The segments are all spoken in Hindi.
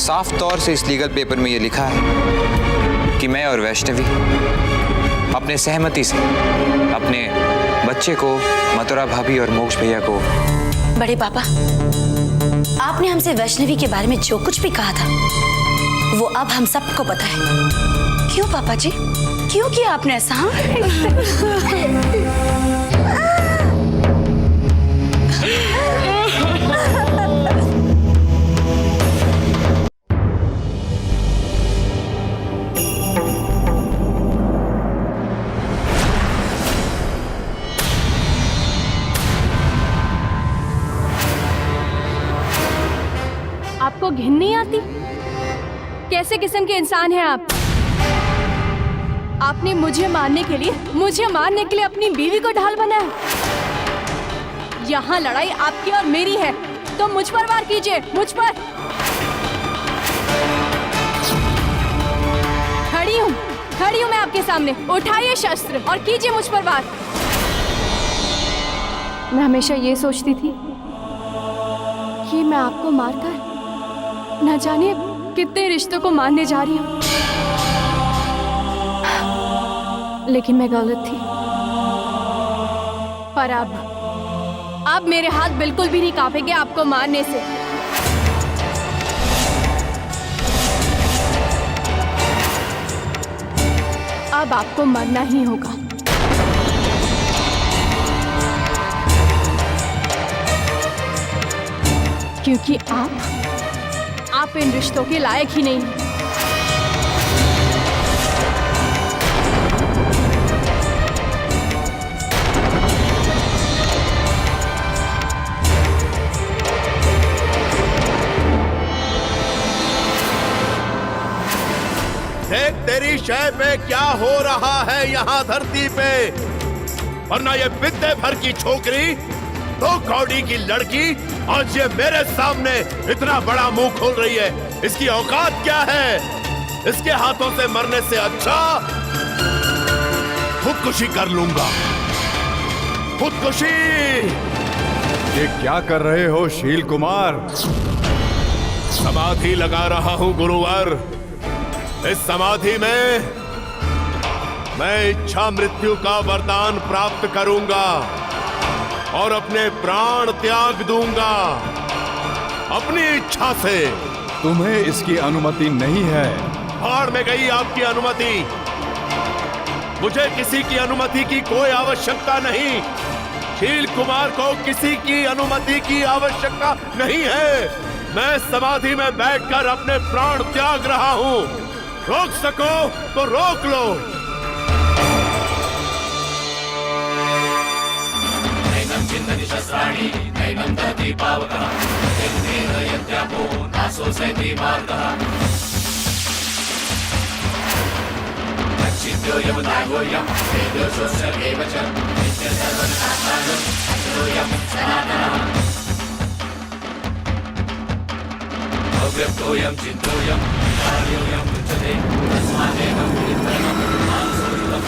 साफ तौर से इस लीगल पेपर में ये लिखा है कि मैं और वैष्णवी अपने सहमति से अपने बच्चे को मथुरा भाभी और मोक्ष भैया को। बड़े पापा, आपने हमसे वैष्णवी के बारे में जो कुछ भी कहा था वो अब हम सबको पता है। क्यों पापा जी, क्यों किया आपने ऐसा? आपको घिन नहीं आती? कैसे किस्म के इंसान हैं आप? आपने मुझे मारने के लिए अपनी बीवी को ढाल बनाया। यहाँ लड़ाई आपकी और मेरी है, तो मुझ पर वार कीजिए, मुझ पर। खड़ी हूँ मैं आपके सामने। उठाइए शस्त्र और कीजिए मुझ पर वार। मैं हमेशा ये सोचती थी कि मैं आपको मारकर न जाने कितने रिश्तों को मारने जा रही हूँ, लेकिन मैं गलत थी। पर अब मेरे हाथ बिल्कुल भी नहीं कांपेंगे आपको मारने से। अब आपको मरना ही होगा। क्योंकि आप इन रिश्तों के लायक ही नहीं। देख तेरी शय पे क्या हो रहा है यहाँ धरती पे, वरना ये बिद्दे भर की छोकरी, दो कौड़ी की लड़की आज ये मेरे सामने इतना बड़ा मुंह खोल रही है। इसकी औकात क्या है? इसके हाथों से मरने से अच्छा खुदकुशी कर लूंगा। खुदकुशी। ये क्या कर रहे हो शील कुमार? समाधि लगा रहा हूं गुरुवर। इस समाधि में मैं इच्छा मृत्यु का वरदान प्राप्त करूंगा और अपने प्राण त्याग दूंगा अपनी इच्छा से। तुम्हें इसकी अनुमति नहीं है। भाड़ में गई आपकी अनुमति। मुझे किसी की अनुमति की कोई आवश्यकता नहीं। शील कुमार को किसी की अनुमति की आवश्यकता नहीं है। मैं समाधि में बैठकर अपने प्राण त्याग रहा हूं। रोक सको तो रोक लो। चिंतनि शस्त्राणि नैनं दहति पावकः यज्ञेन यज्ञापो नासो सैति मार्गः अच्छिद्यो यमदागोऽयं वेदोषोऽस्य एव च नित्यसर्वनाशानं अक्षरोऽयं सनातनः अव्यक्तोऽयं चिन्तोऽयं कार्योऽयं मुच्यते तस्मादेवं विदित्वनं मानसोऽयं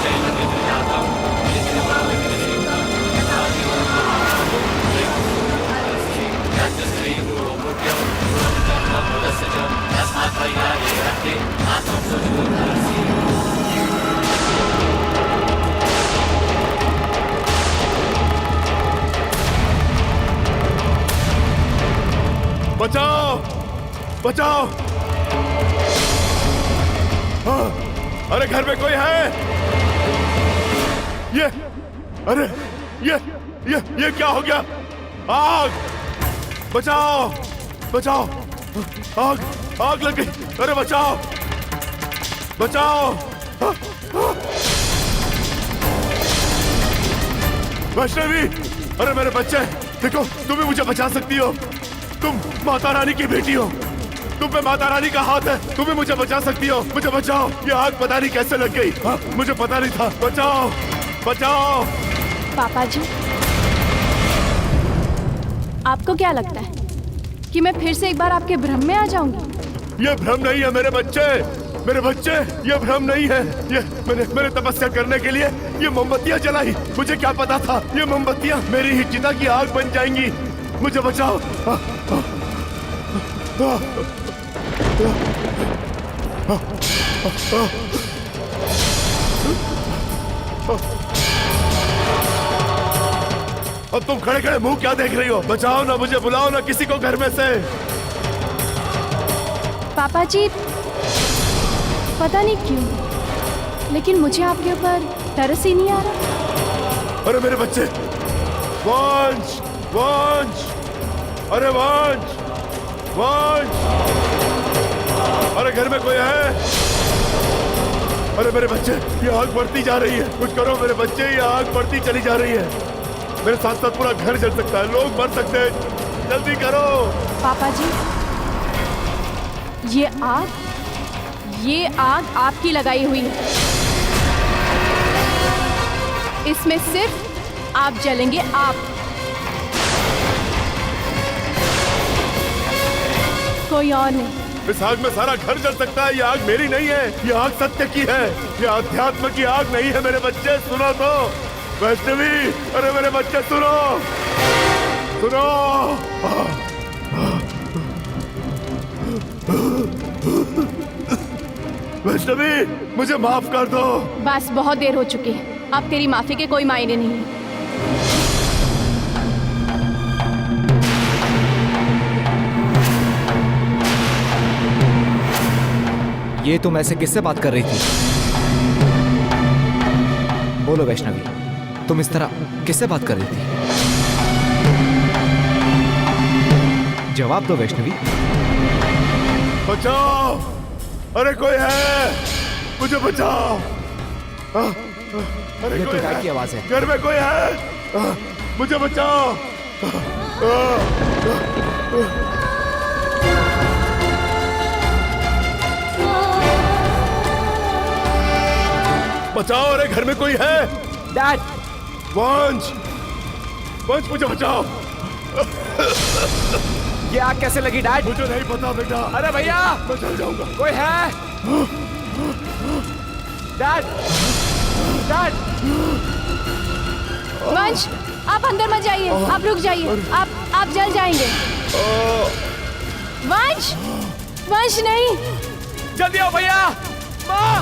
जैनविद्यातं बचाओ बचाओ। अरे घर में कोई है? अरे ये क्या हो गया? आग! बचाओ बचाओ। आग लग गई। अरे बचाओ बचाओ। वैष्णवी, अरे मेरे बच्चे, देखो तुम भी मुझे बचा सकती हो। तुम माता रानी की बेटी हो। तुम पे माता रानी का हाथ है। तुम भी मुझे बचा सकती हो। मुझे बचाओ। ये आग पता नहीं कैसे लग गई। मुझे पता नहीं था। बचाओ बचाओ। पापा जी, आपको क्या लगता है कि मैं फिर से एक बार आपके भ्रम में आ जाऊंगी? ये भ्रम नहीं है मेरे बच्चे, मेरे बच्चे, ये भ्रम नहीं है। ये मैंने तपस्या करने के लिए ये मोमबत्तियां जलाई। मुझे क्या पता था ये मोमबत्तियां मेरी ही चिता की आग बन जाएंगी। मुझे बचाओ। अब तुम खड़े खड़े मुंह क्या देख रही हो? बचाओ ना, मुझे बुलाओ ना किसी को घर में से। पापा जी, पता नहीं क्यों लेकिन मुझे आपके ऊपर तरस ही नहीं आ रहा। अरे मेरे बच्चे, वंश, वंश, अरे वंश, वंश, अरे घर में कोई है? अरे मेरे बच्चे, ये आग बढ़ती जा रही है, कुछ करो मेरे बच्चे, ये आग बढ़ती चली जा रही है। मेरे साथ साथ पूरा घर जल सकता है, लोग मर सकते हैं, जल्दी करो। पापा जी, ये आग आपकी लगाई हुई है। इसमें सिर्फ आप जलेंगे, आप। कोई और नहीं। इस आग में सारा घर जल सकता है, ये आग मेरी नहीं है, ये आग सत्य की है, ये अध्यात्म की आग नहीं है। मेरे बच्चे सुनो तो, वैष्णवी, अरे मेरे बच्चे सुनो, सुनो। वैष्णवी, मुझे माफ कर दो। बस बहुत देर हो चुकी है, अब तेरी माफी के कोई मायने नहीं है। ये तुम ऐसे किससे बात कर रही थी? बोलो वैष्णवी, तुम इस तरह किससे बात कर रही थी? जवाब दो वैष्णवी। बचाओ, अरे कोई है, मुझे बचाओ। अरे ये कोई तो है? की आवाज है। घर में कोई है? मुझे बचाओ। बचाओ, अरे घर में कोई है? डैड, वंश, वंश, मुझे बचाओ। ये आग कैसे लगी डैड? मुझे नहीं पता बेटा। अरे भैया, मैं चल जाऊंगा। कोई है? डैड, डैड, वंश, आप अंदर मत जाइए, आप रुक जाइए, आप जल जाएंगे। वंश, वंश नहीं। जल्दी आओ भैया। माँ,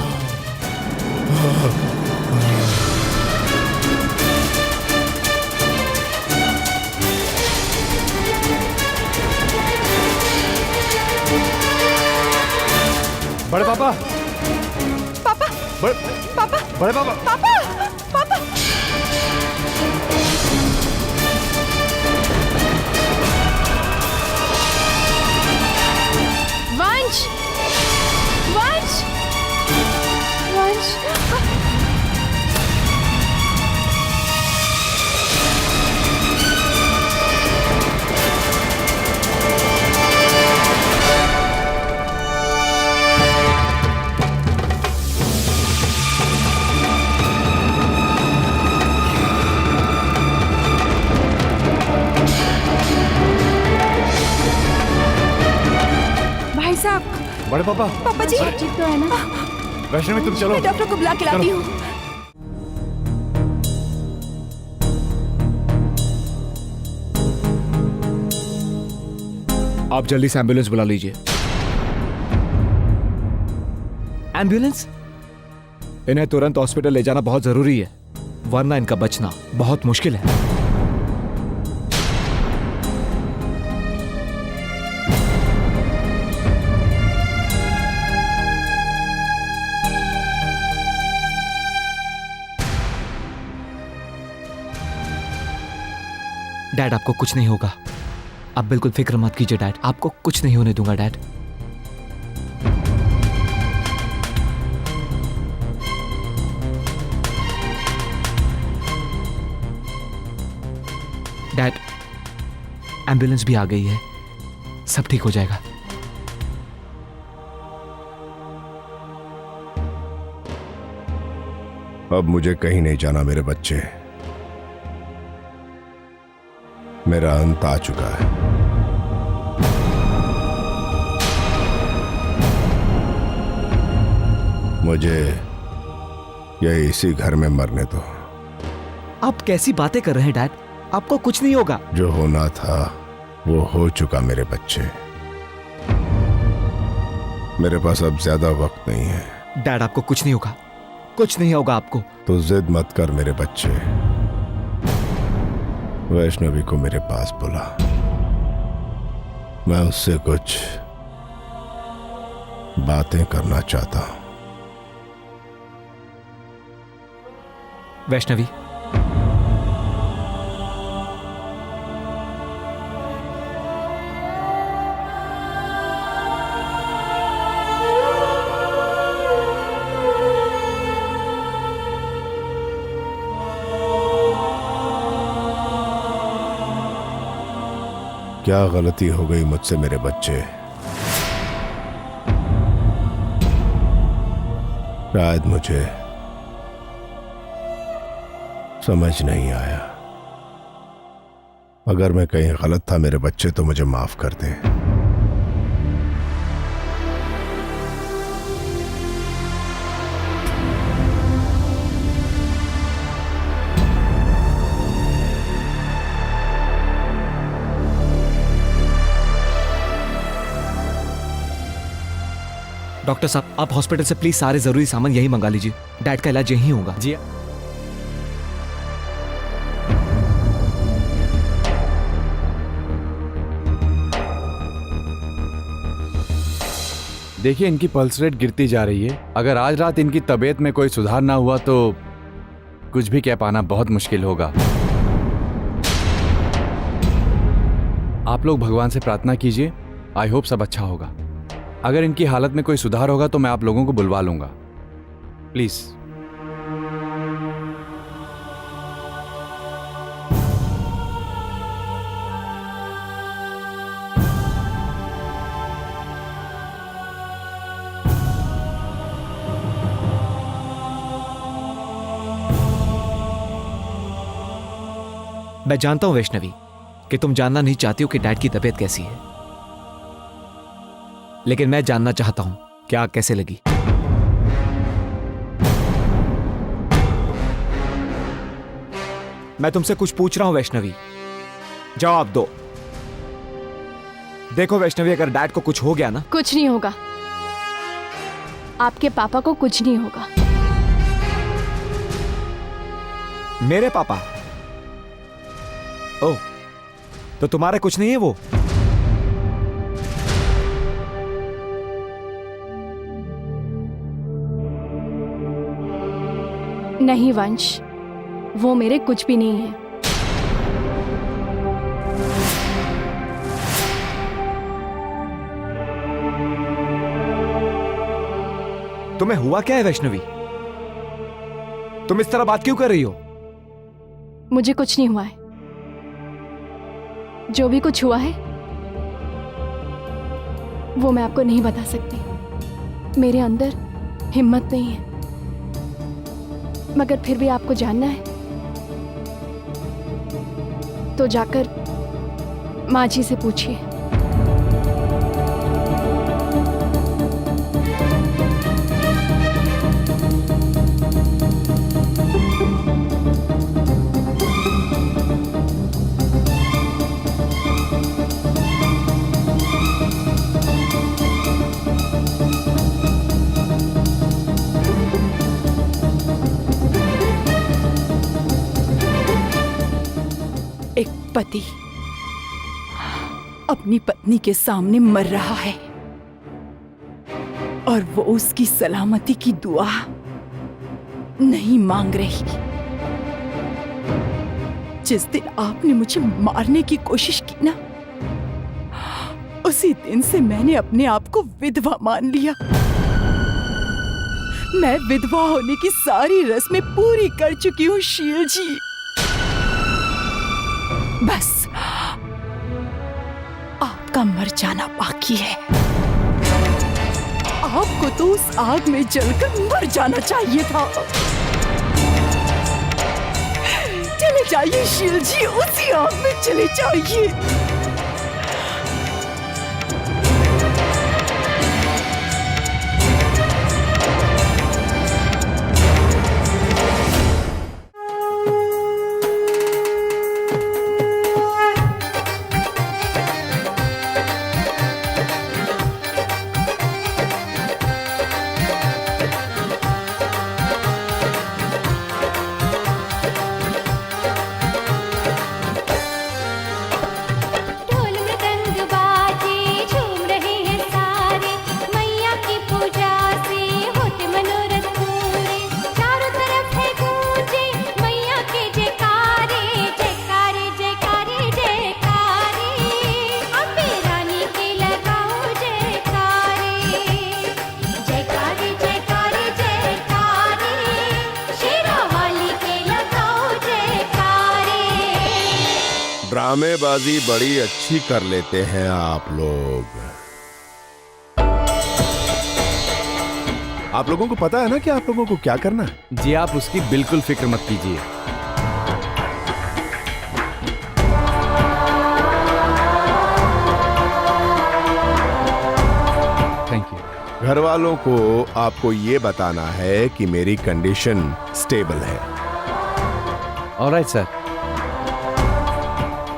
बड़े पापा, पापा, बड़े पापा, बड़े पापा, पापा, पापा। वंश, वंश, वंश। भाई साहब, बड़े पापा, पापा जी, ठीक तो है ना? वैष्णवी तुम चलो। मैं डॉक्टर को बुला के लाती हूँ। आप जल्दी से एम्बुलेंस बुला लीजिए। एम्बुलेंस? इन्हें तुरंत हॉस्पिटल ले जाना बहुत जरूरी है, वरना इनका बचना बहुत मुश्किल है। डैड, आपको कुछ नहीं होगा, आप बिल्कुल फिक्र मत कीजिए डैड, आपको कुछ नहीं होने दूंगा डैड। डैड, एम्बुलेंस भी आ गई है, सब ठीक हो जाएगा। अब मुझे कहीं नहीं जाना मेरे बच्चे, मेरा अंत आ चुका है। मुझे यही इसी घर में मरने दो। आप कैसी बातें कर रहे हैं डैड, आपको कुछ नहीं होगा। जो होना था वो हो चुका मेरे बच्चे। मेरे पास अब ज्यादा वक्त नहीं है। डैड आपको कुछ नहीं होगा, कुछ नहीं होगा आपको। तो जिद मत कर मेरे बच्चे। वैष्णवी को मेरे पास बुला, मैं उससे कुछ बातें करना चाहता हूं। वैष्णवी, क्या गलती हो गई मुझसे मेरे बच्चे? शायद मुझे समझ नहीं आया। अगर मैं कहीं गलत था मेरे बच्चे तो मुझे माफ कर दे। डॉक्टर साहब आप हॉस्पिटल से प्लीज सारे जरूरी सामान यही मंगा लीजिए। डैड का इलाज यहीं होगा। जी देखिए, इनकी पल्स रेट गिरती जा रही है। अगर आज रात इनकी तबीयत में कोई सुधार ना हुआ तो कुछ भी कह पाना बहुत मुश्किल होगा। आप लोग भगवान से प्रार्थना कीजिए, आई होप सब अच्छा होगा। अगर इनकी हालत में कोई सुधार होगा तो मैं आप लोगों को बुलवा लूंगा, प्लीज। मैं जानता हूं वैष्णवी कि तुम जानना नहीं चाहती हो कि डैड की तबीयत कैसी है, लेकिन मैं जानना चाहता हूं कि आग कैसे लगी। मैं तुमसे कुछ पूछ रहा हूं वैष्णवी, जवाब दो। देखो वैष्णवी, अगर डैड को कुछ हो गया ना। कुछ नहीं होगा, आपके पापा को कुछ नहीं होगा। मेरे पापा? ओह, तो तुम्हारे कुछ नहीं है वो? नहीं वंश, वो मेरे कुछ भी नहीं है। तुम्हें हुआ क्या है वैष्णवी? तुम इस तरह बात क्यों कर रही हो? मुझे कुछ नहीं हुआ है। जो भी कुछ हुआ है वो मैं आपको नहीं बता सकती। मेरे अंदर हिम्मत नहीं है, मगर फिर भी आपको जानना है तो जाकर माँ जी से पूछिए। एक पति अपनी पत्नी के सामने मर रहा है और वो उसकी सलामती की दुआ नहीं मांग रही। जिस दिन आपने मुझे मारने की कोशिश की ना, उसी दिन से मैंने अपने आप को विधवा मान लिया। मैं विधवा होने की सारी रस्में पूरी कर चुकी हूँ शील जी। बस आपका मर जाना बाकी है। आपको तो उस आग में जलकर मर जाना चाहिए था। चले जाइए शील जी, उसी आग में चले जाइए। ड्रामेबाजी बड़ी अच्छी कर लेते हैं आप लोग। आप लोगों को पता है ना कि आप लोगों को क्या करना है? जी आप उसकी बिल्कुल फिक्र मत कीजिए। Thank you. घर वालों को आपको ये बताना है कि मेरी कंडीशन स्टेबल है। Alright sir.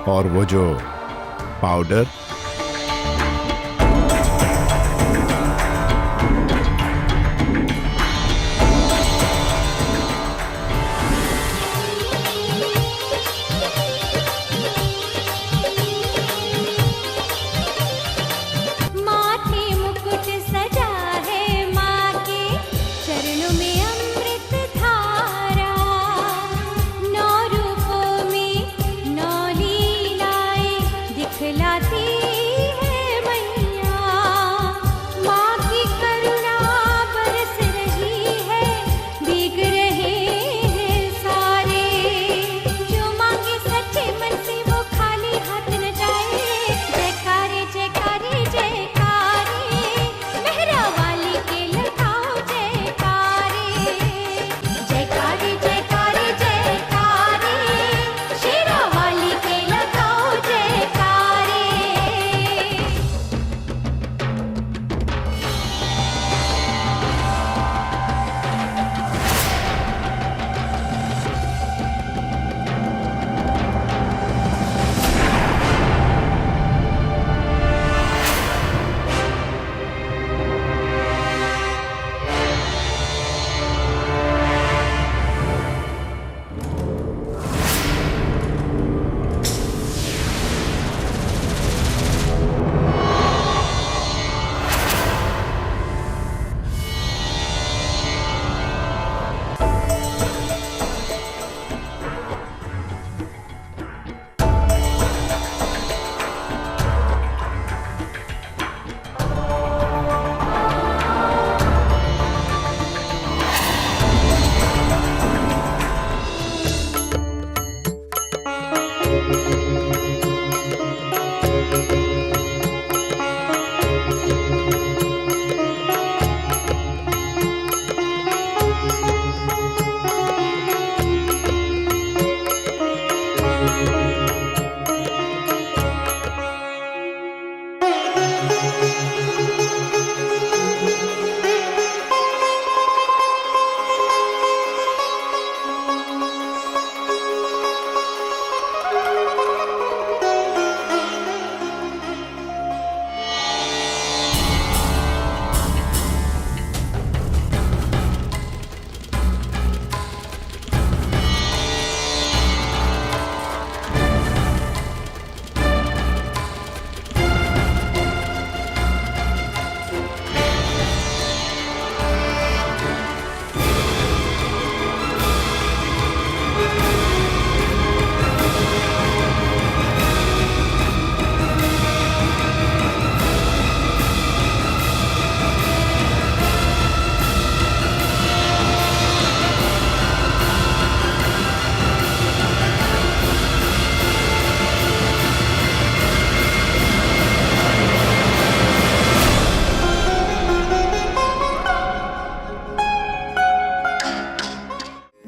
और वो जो पाउडर,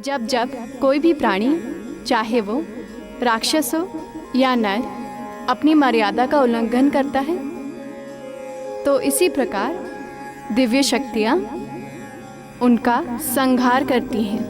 जब जब कोई भी प्राणी, चाहे वो राक्षस हो या नर, अपनी मर्यादा का उल्लंघन करता है तो इसी प्रकार दिव्य शक्तियाँ उनका संहार करती हैं।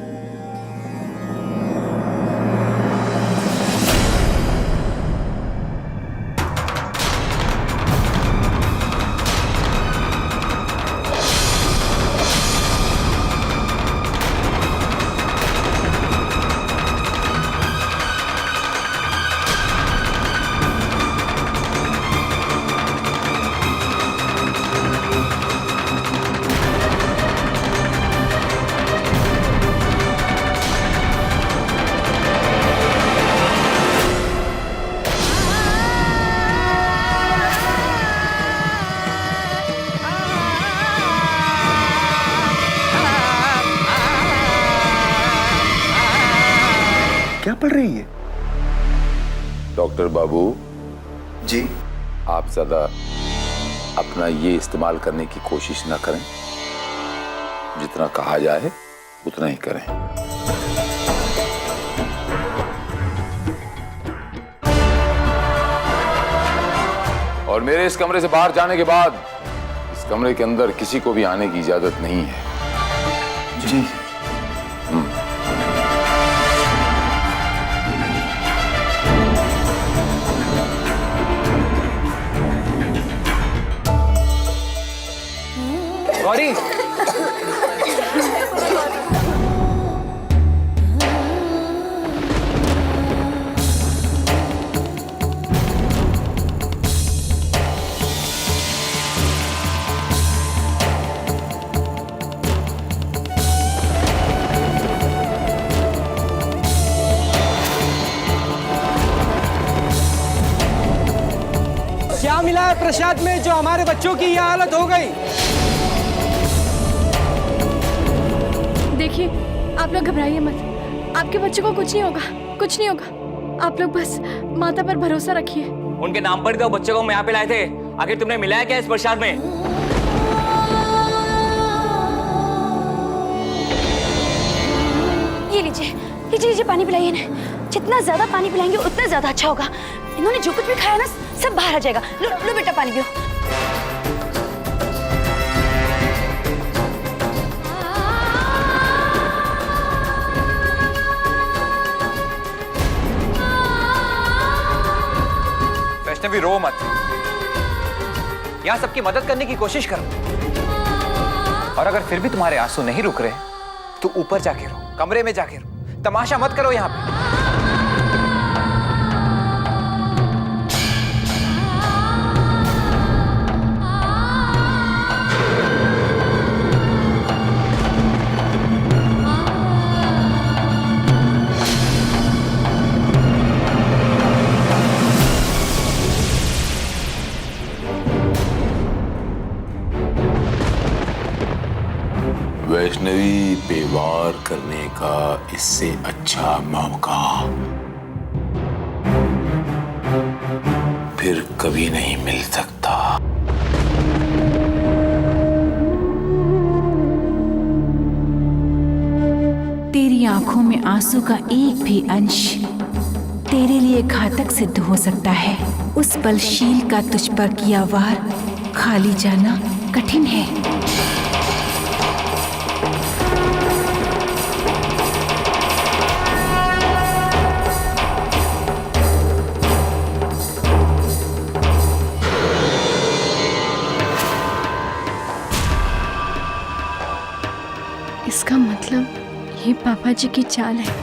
क्या पढ़ रही है? डॉक्टर बाबू जी। आप ज्यादा अपना ये इस्तेमाल करने की कोशिश ना करें, जितना कहा जाए उतना ही करें। और मेरे इस कमरे से बाहर जाने के बाद इस कमरे के अंदर किसी को भी आने की इजाजत नहीं है। जी। गौरी, क्या मिला है प्रसाद में जो हमारे बच्चों की यह हालत हो गई? देखिए, आप लोग घबराइए मत, आपके बच्चे को कुछ नहीं होगा, कुछ नहीं होगा। आप लोग बस माता पर भरोसा रखिए। उनके नाम पर तो बच्चों को हम यहाँ पे लाए थे, आखिर तुमने मिलाया क्या इस प्रसाद में? ये लीजिए लीजिए लीजिए, पानी पिलाइए इन्हें। जितना ज्यादा पानी पिलाएंगे उतना ज्यादा अच्छा होगा। इन्होंने जो कुछ भी खाया ना सब बाहर आ जाएगा। लो लो बेटा पानी पियो। वैष्णवी रो मत, यहां सबकी मदद करने की कोशिश करो। और अगर फिर भी तुम्हारे आंसू नहीं रुक रहे तो ऊपर जाके रो, कमरे में जाके रो, तमाशा मत करो यहां पे। वैष्णवी पे वार करने का इससे अच्छा मौका फिर कभी नहीं मिल सकता। तेरी आंखों में आंसू का एक भी अंश तेरे लिए घातक सिद्ध हो सकता है। उस बलशील का तुझ पर किया वार खाली जाना कठिन है। इसका मतलब ये पापा जी की चाल है।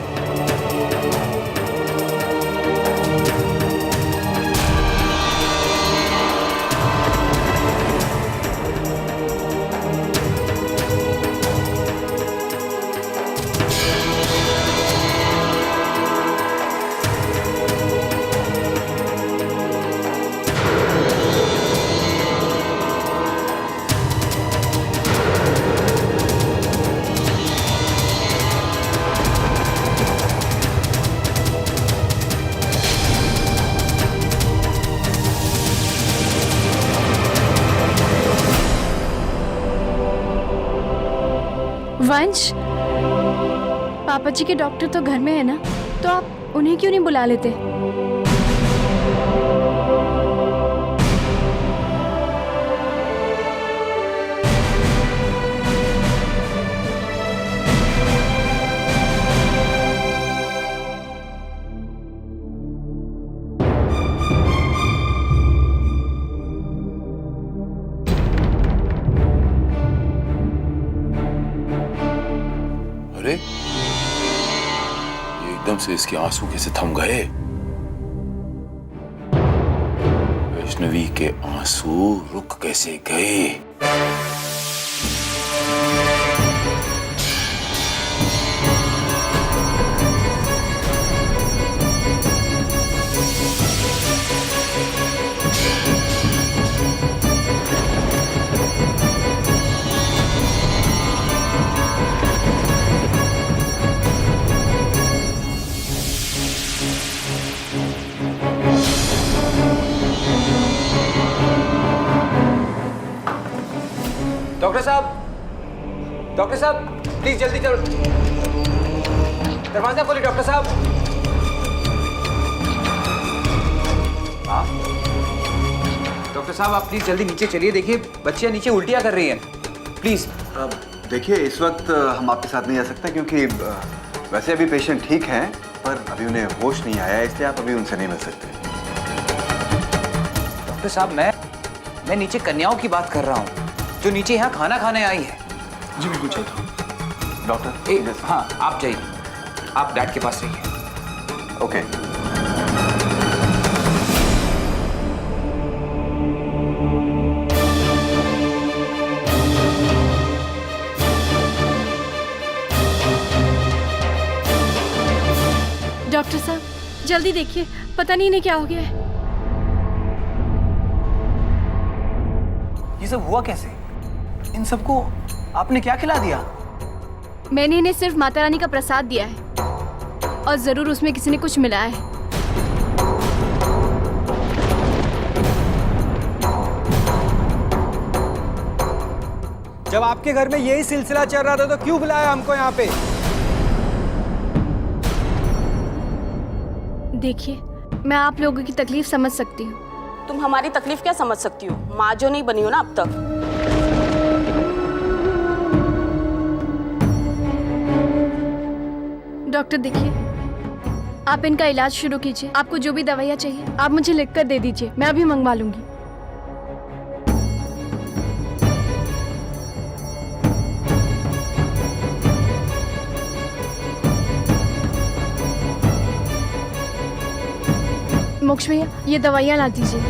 वंश, पापा जी के डॉक्टर तो घर में है ना, तो आप उन्हें क्यों नहीं बुला लेते? अरे ये एकदम से इसके आंसू कैसे थम गए? वैष्णवी के आंसू रुक कैसे गए? डॉक्टर साहब प्लीज जल्दी चलो, दरवाजा खोलिए डॉक्टर साहब। हाँ डॉक्टर साहब आप प्लीज जल्दी नीचे चलिए, देखिए बच्चियां नीचे उल्टियां कर रही हैं, प्लीज। देखिए इस वक्त हम आपके साथ नहीं आ सकते क्योंकि वैसे अभी पेशेंट ठीक हैं, पर अभी उन्हें होश नहीं आया, इसलिए आप अभी उनसे नहीं मिल सकते। डॉक्टर साहब मैं नीचे कन्याओं की बात कर रहा हूँ जो नीचे यहाँ खाना खाने आई है। जी बिल्कुल चलता हूँ डॉक्टर। हाँ आप जाइए, आप डैड के पास रहिए। ओके। डॉक्टर साहब जल्दी देखिए, पता नहीं इन्हें क्या हो गया है। ये सब हुआ कैसे? इन सबको आपने क्या खिला दिया? मैंने इन्हें सिर्फ माता रानी का प्रसाद दिया है और जरूर उसमें किसी ने कुछ मिलाया है। जब आपके घर में यही सिलसिला चल रहा था तो क्यों बुलाया हमको यहाँ पे? देखिए मैं आप लोगों की तकलीफ समझ सकती हूँ। तुम हमारी तकलीफ क्या समझ सकती हो? माँ जो नहीं बनी हो ना अब तक। डॉक्टर देखिए, आप इनका इलाज शुरू कीजिए। आपको जो भी दवाइयाँ चाहिए आप मुझे लिख कर दे दीजिए, मैं अभी मंगवा लूंगी। मोक्ष भैया ये दवाइयाँ ला दीजिए।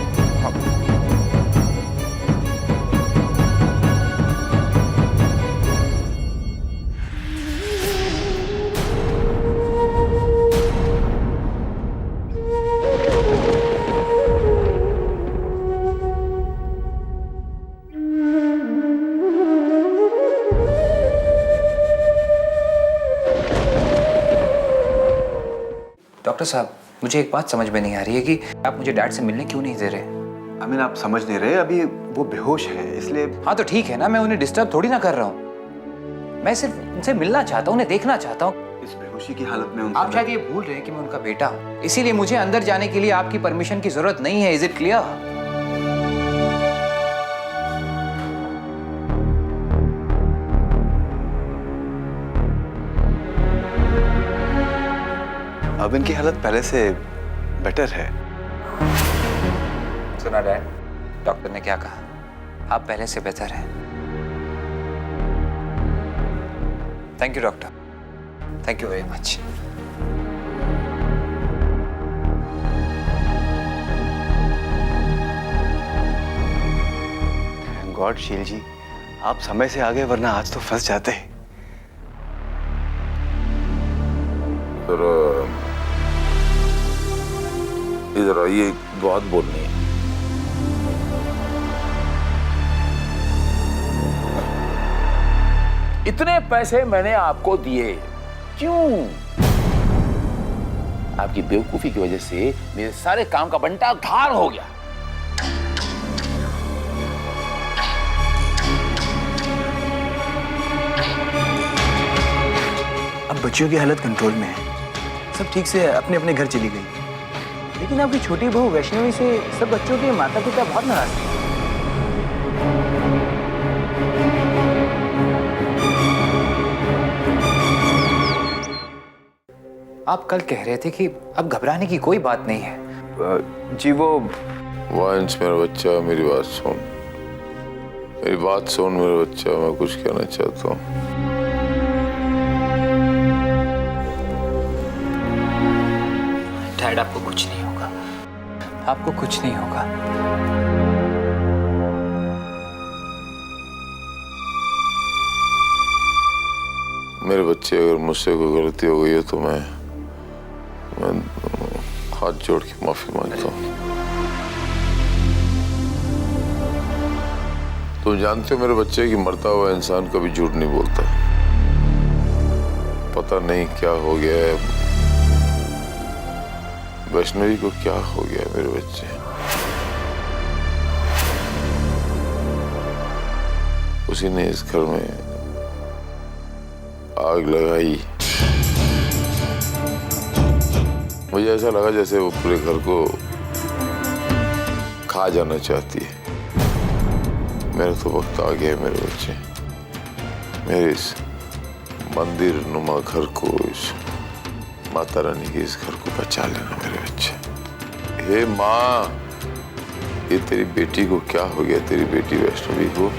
डॉक्टर साहब मुझे एक बात समझ में नहीं आ रही है कि आप मुझे डैड से मिलने क्यों नहीं दे रहे? अमीन आप समझ नहीं रहे, अभी वो बेहोश है इसलिए। हाँ तो ठीक है ना, मैं उन्हें डिस्टर्ब थोड़ी ना कर रहा हूँ, मैं सिर्फ उनसे मिलना चाहता हूँ, उन्हें देखना चाहता हूँ। इस बेहोशी की हालत में उनसे आप शायद ये भूल रहे हैं कि मैं उनका बेटा हूँ, इसीलिए मुझे अंदर जाने के लिए आपकी परमिशन की जरूरत नहीं है। Is it clear? अब इनकी हालत पहले से बेटर है। सुना डैड, डॉक्टर ने क्या कहा? आप पहले से बेहतर हैं। Thank you doctor, thank you very much. Thank God शील जी, आप समय से आ गए वरना आज तो फंस जाते। इधर आइए, एक बात बोलनी है। इतने पैसे मैंने आपको दिए, क्यों? आपकी बेवकूफी की वजह से मेरे सारे काम का बंटा धार हो गया। अब बच्चियों की हालत कंट्रोल में है, सब ठीक से अपने अपने घर चली गई। लेकिन आपकी छोटी बहू वैष्णवी से सब बच्चों के माता पिता बहुत नाराज थे। आप कल कह रहे थे कि अब घबराने की कोई बात नहीं है। जी वो वांस मेरा बच्चा, मेरी बात सुन, मेरी बात सुन मेरा बच्चा, मैं कुछ कहना चाहता हूँ। डैड आपको कुछ नहीं होगा, आपको कुछ नहीं होगा। मेरे बच्चे, अगर मुझसे कोई गलती हो गई है तो मैं हाथ जोड़ के माफी मांगता हूँ। तुम जानते हो मेरे बच्चे कि मरता हुआ इंसान कभी झूठ नहीं बोलता। पता नहीं क्या हो गया है वैष्णवी को, क्या हो गया है मेरे बच्चे। उसी ने इस घर में आग लगाई, मुझे ऐसा लगा जैसे वो पूरे घर को खा जाना चाहती है। मेरा तो वक्त आ गया है मेरे बच्चे, मेरे इस मंदिर नुमा घर को, इस माता रानी के इस घर को बचा लेना मेरे बच्चे। हे माँ, ये तेरी बेटी को क्या हो गया, तेरी बेटी वैष्णवी को?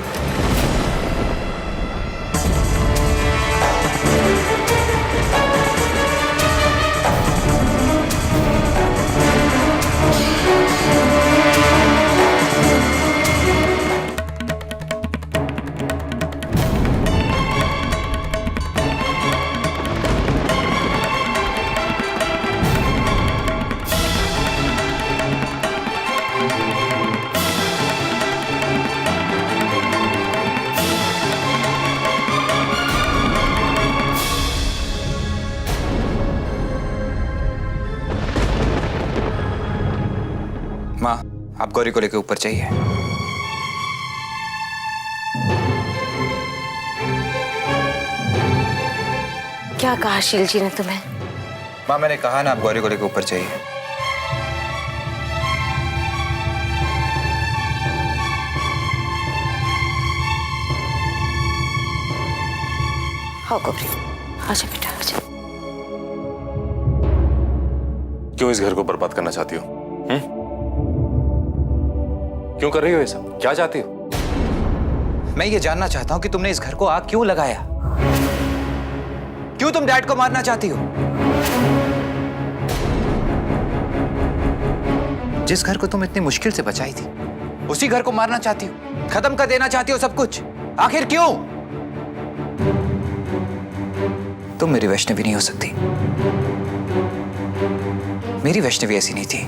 माँ, आप गौरी को लेकर ऊपर चाहिए। क्या कहा शील जी ने तुम्हें? माँ, मैंने कहा ना, आप गौरी को लेकर ऊपर चाहिए। आओ गौरी, आजा बेटा आजा। क्यों इस घर को बर्बाद करना चाहती हो? क्यों कर रही हो ये सब? क्या चाहती हो? मैं ये जानना चाहता हूं कि तुमने इस घर को आग क्यों लगाया? क्यों तुम डैड को मारना चाहती हो? जिस घर को तुम इतनी मुश्किल से बचाई थी, उसी घर को मारना चाहती हो, खत्म कर देना चाहती हो सब कुछ। आखिर क्यों? तुम मेरी वैष्णवी नहीं हो सकती। मेरी वैष्णवी ऐसी नहीं थी।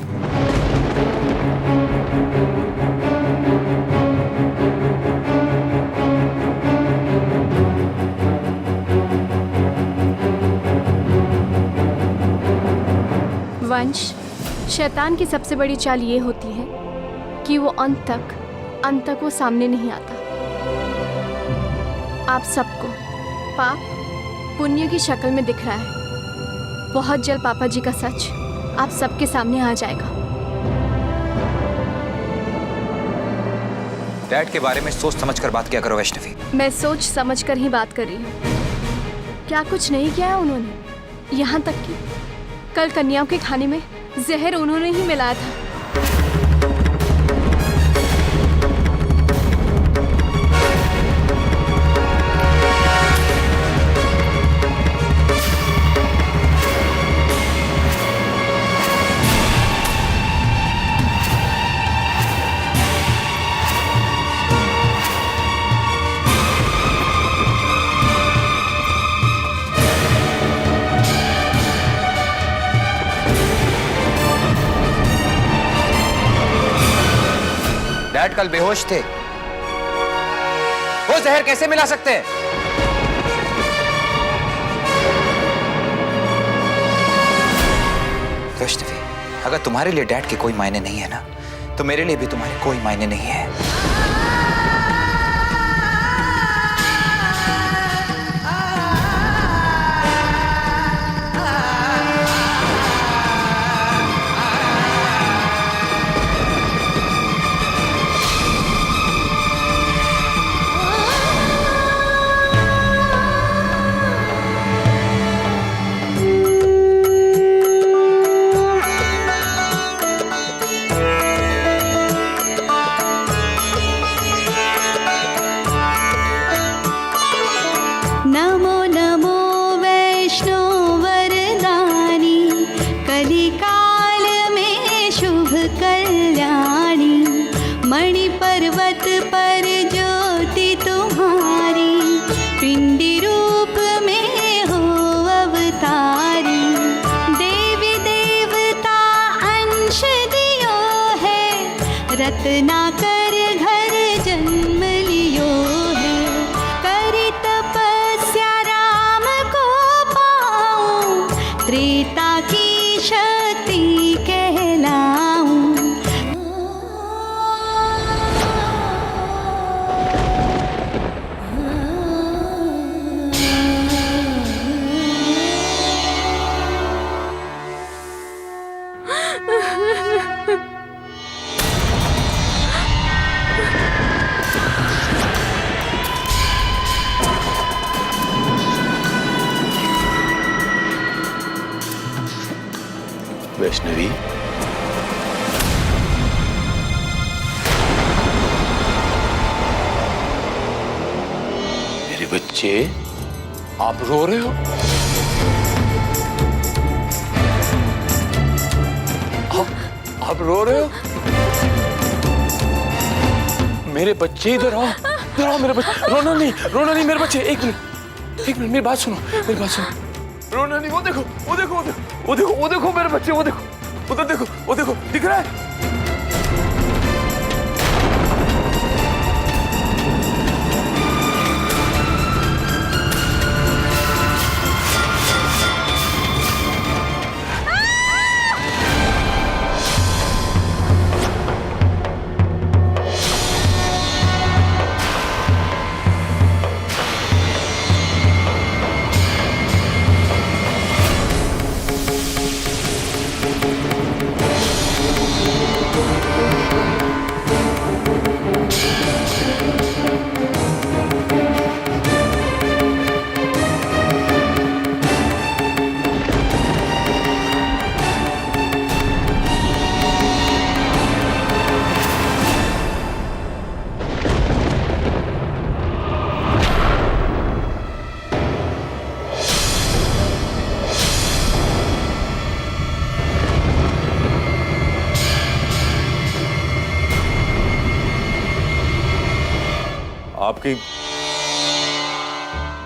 वंश, शैतान की सबसे बड़ी चाल ये होती है कि वो अंत तक वो सामने नहीं आता। आप सबको पाप पुण्य की शक्ल में दिख रहा है। बहुत जल्द पापा जी का सच आप सबके सामने आ जाएगा। डैड के बारे में सोच समझ कर बात किया करो वैष्णवी। मैं सोच समझ कर ही बात कर रही हूँ। क्या कुछ नहीं किया है उन्होंने? यहाँ तक कि कल कन्याओं के खाने में जहर उन्होंने ही मिलाया था। डैड कल बेहोश थे, वो जहर कैसे मिला सकते हैं? वैष्णवी, अगर तुम्हारे लिए डैड के कोई मायने नहीं है ना, तो मेरे लिए भी तुम्हारे कोई मायने नहीं है। रत्ना कर घर जन्म लियो है, करी तपस्या राम को पाऊं, त्रेता की शक्ति कहलाऊं। वैष्णवी, मेरे बच्चे, आप रो रहे हो? आप रो रहे हो? मेरे बच्चे इधर आओ, इधर आओ मेरे बच्चे। रोना नहीं मेरे बच्चे। एक मिनट मेरी बात सुनो, रोना नहीं। वो देखो मेरे बच्चे, वो देखो, उधर देखो, वो देखो, दिख रहा है?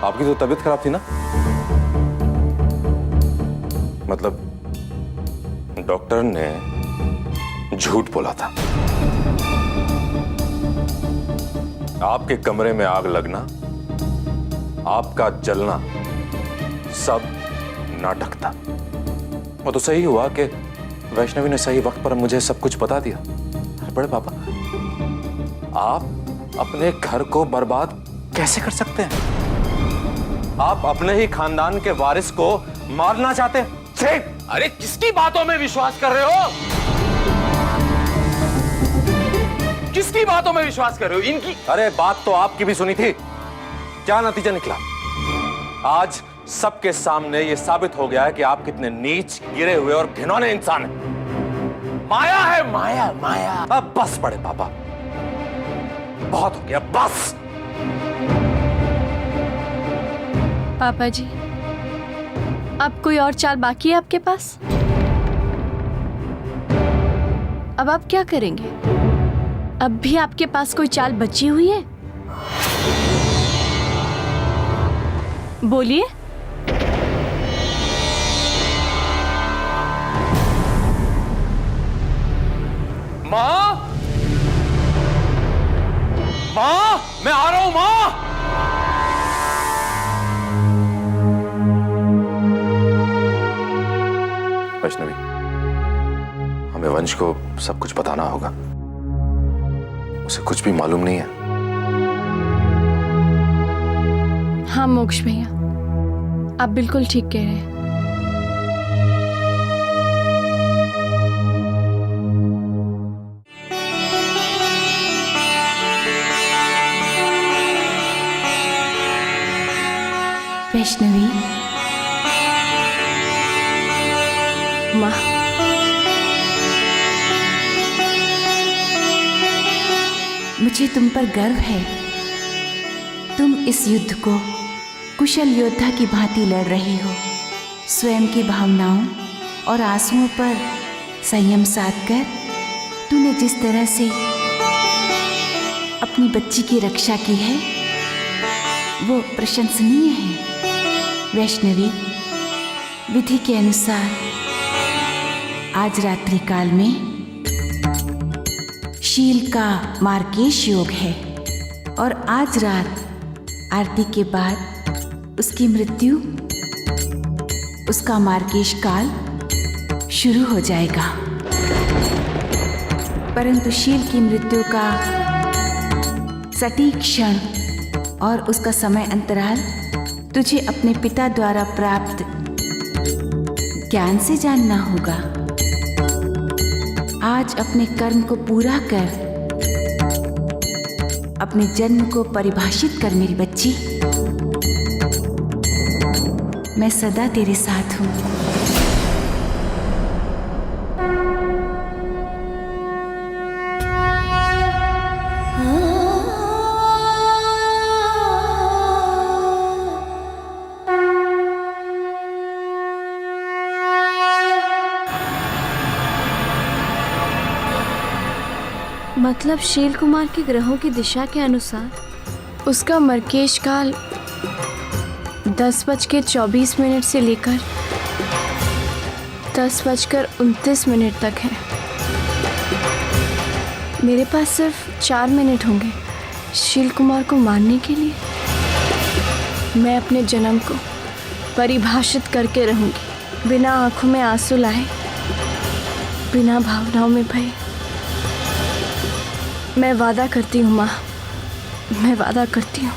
आपकी तो तबीयत खराब थी ना? मतलब डॉक्टर ने झूठ बोला था। आपके कमरे में आग लगना, आपका जलना, सब नाटक था। वो तो सही हुआ कि वैष्णवी ने सही वक्त पर मुझे सब कुछ बता दिया। अरे बड़े पापा, आप अपने घर को बर्बाद कैसे कर सकते हैं? आप अपने ही खानदान के वारिस को मारना चाहते हैं? अरे किसकी बातों में विश्वास कर रहे हो? किसकी बातों में विश्वास कर रहे हो? इनकी? अरे बात तो आपकी भी सुनी थी। क्या नतीजा निकला? आज सबके सामने यह साबित हो गया है कि आप कितने नीच, गिरे हुए और घिनौने इंसान हैं। माया है, माया माया। अब बस बड़े पापा, बहुत हो गया, बस। पापा जी, अब कोई और चाल बाकी है आपके पास? अब आप क्या करेंगे? अब भी आपके पास कोई चाल बची हुई है? बोलिए। माँ, माँ, मैं आ रहा हूं माँ। वैष्णवी, हमें वंश को सब कुछ बताना होगा। उसे कुछ भी मालूम नहीं है। हाँ मोक्ष भैया, आप बिल्कुल ठीक कह रहे हैं। वैष्णवी, माँ, मुझे तुम पर गर्व है। तुम इस युद्ध को कुशल योद्धा की भांति लड़ रही हो। स्वयं की भावनाओं और आंसुओं पर संयम साधकर तूने जिस तरह से अपनी बच्ची की रक्षा की है, वो प्रशंसनीय है। वैष्णवी, विधि के अनुसार आज रात्रि काल में शील का मार्केश योग है और आज रात आरती के बाद उसकी मृत्यु, उसका मार्केश काल शुरू हो जाएगा। परंतु शील की मृत्यु का सटीक क्षण और उसका समय अंतराल तुझे अपने पिता द्वारा प्राप्त ज्ञान से जानना होगा। आज अपने कर्म को पूरा कर, अपने जन्म को परिभाषित कर मेरी बच्ची। मैं सदा तेरे साथ हूं। मतलब शील कुमार के ग्रहों की दिशा के अनुसार उसका मरकेश काल 10:24 से लेकर 10:29 तक है। मेरे पास सिर्फ 4 मिनट होंगे शील कुमार को मारने के लिए। मैं अपने जन्म को परिभाषित करके रहूंगी, बिना आंखों में आंसू लाए, बिना भावनाओं में भय। मैं वादा करती हूँ माँ, मैं वादा करती हूँ।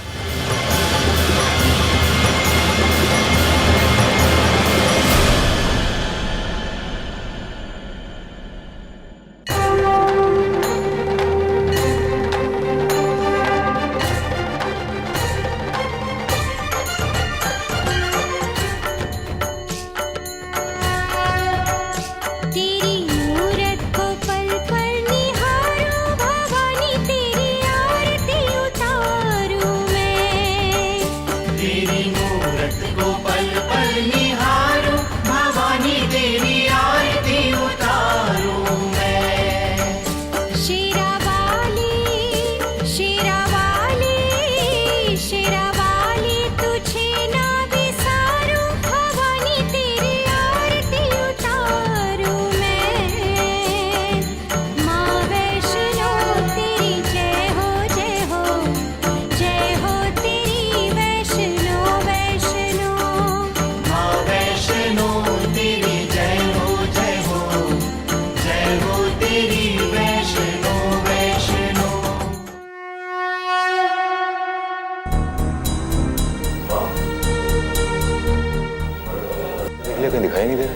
कहीं दिखाई नहीं दे रहे,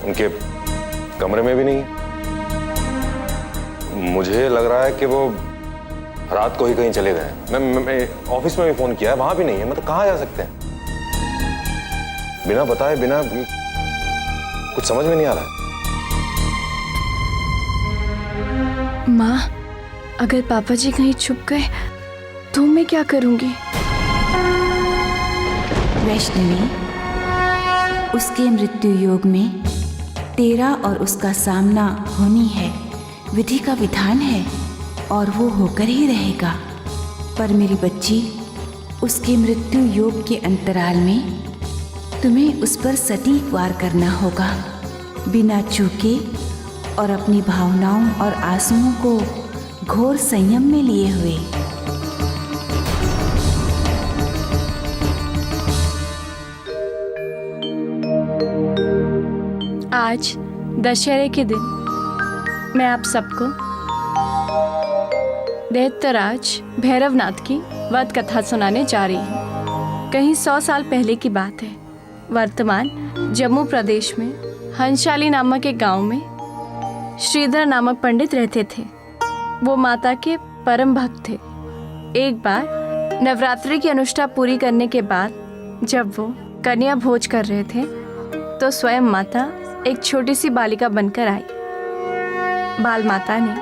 उनके कमरे में भी नहीं है। मुझे लग रहा है कि वो रात को ही कहीं चले गए। मैं ऑफिस में भी फोन किया है, वहां भी नहीं है। मतलब कहाँ जा सकते हैं? बिना बताए, बिना कुछ समझ में नहीं आ रहा है। माँ, अगर पापा जी कहीं छुप गए तो मैं क्या करूंगी? वैष्णवी, उसके मृत्यु योग में तेरा और उसका सामना होनी है, विधि का विधान है और वो होकर ही रहेगा। पर मेरी बच्ची, उसके मृत्यु योग के अंतराल में तुम्हें उस पर सटीक वार करना होगा, बिना चूके और अपनी भावनाओं और आंसुओं को घोर संयम में लिए हुए। आज दशहरे के दिन मैं आप सबको दैत्यराज भैरवनाथ की वध कथा सुनाने जा रही हूँ। कहीं 100 साल पहले की बात है। वर्तमान जम्मू प्रदेश में हंसाली नामक एक गांव में श्रीधर नामक पंडित रहते थे। वो माता के परम भक्त थे। एक बार नवरात्रि की अनुष्ठा पूरी करने के बाद जब वो कन्या भोज कर रहे थे तो स्वयं माता एक छोटी सी बालिका बनकर आई। बाल माता ने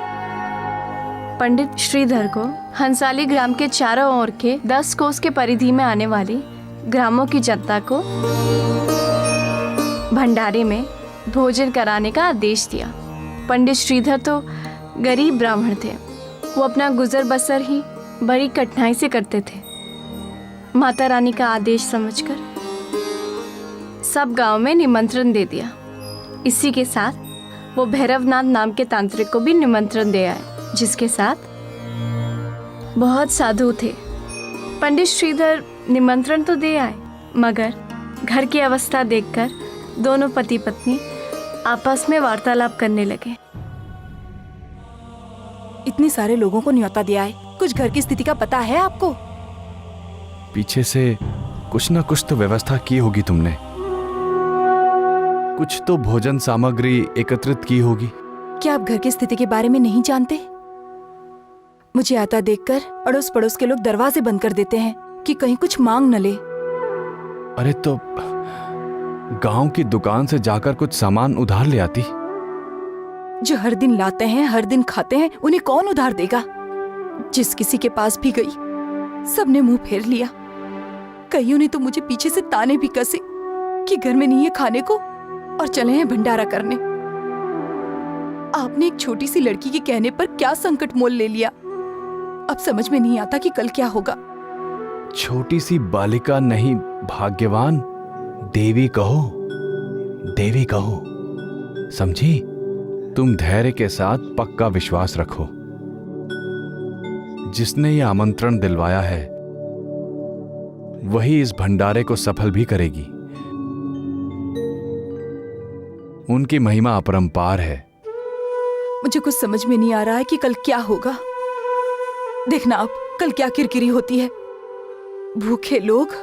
पंडित श्रीधर को हंसाली ग्राम के चारों ओर के 10 कोस के परिधि में आने वाली ग्रामों की जनता को भंडारे में भोजन कराने का आदेश दिया। पंडित श्रीधर तो गरीब ब्राह्मण थे। वो अपना गुजर बसर ही बड़ी कठिनाई से करते थे। माता रानी का आदेश समझकर सब गांव में निमंत्रण दे दिया। इसी के साथ वो भैरवनाथ नाम के तांत्रिक को भी निमंत्रण दे आए, जिसके साथ बहुत साधु थे। पंडित श्रीधर निमंत्रण तो दे आए, मगर घर की अवस्था देखकर दोनों पति पत्नी आपस में वार्तालाप करने लगे। इतने सारे लोगों को न्योता दिया है, कुछ घर की स्थिति का पता है आपको? पीछे से कुछ ना कुछ तो व्यवस्था की होगी तुमने। कुछ तो भोजन सामग्री एकत्रित की होगी। क्या आप घर की स्थिति के बारे में नहीं जानते? मुझे आता देखकर अड़ोस पड़ोस के लोग दरवाजे बंद कर देते हैं कि कहीं कुछ मांग न ले। अरे तो गांव की दुकान से जाकर कुछ सामान उधार ले आती। जो हर दिन लाते हैं, हर दिन खाते हैं, उन्हें कौन उधार देगा? जिस किसी के पास भी गई, सबने मुंह फेर लिया। कईयों ने तो मुझे पीछे से ताने भी कसे कि घर में नहीं है खाने को और चले हैं भंडारा करने। आपने एक छोटी सी लड़की के कहने पर क्या संकट मोल ले लिया। अब समझ में नहीं आता कि कल क्या होगा। छोटी सी बालिका नहीं, भाग्यवान देवी कहो, देवी कहो, समझी? तुम धैर्य के साथ पक्का विश्वास रखो। जिसने ये आमंत्रण दिलवाया है वही इस भंडारे को सफल भी करेगी। उनकी महिमा अपरंपार है। मुझे कुछ समझ में नहीं आ रहा है कि कल क्या होगा। देखना आप, कल क्या किरकिरी होती है। भूखे लोग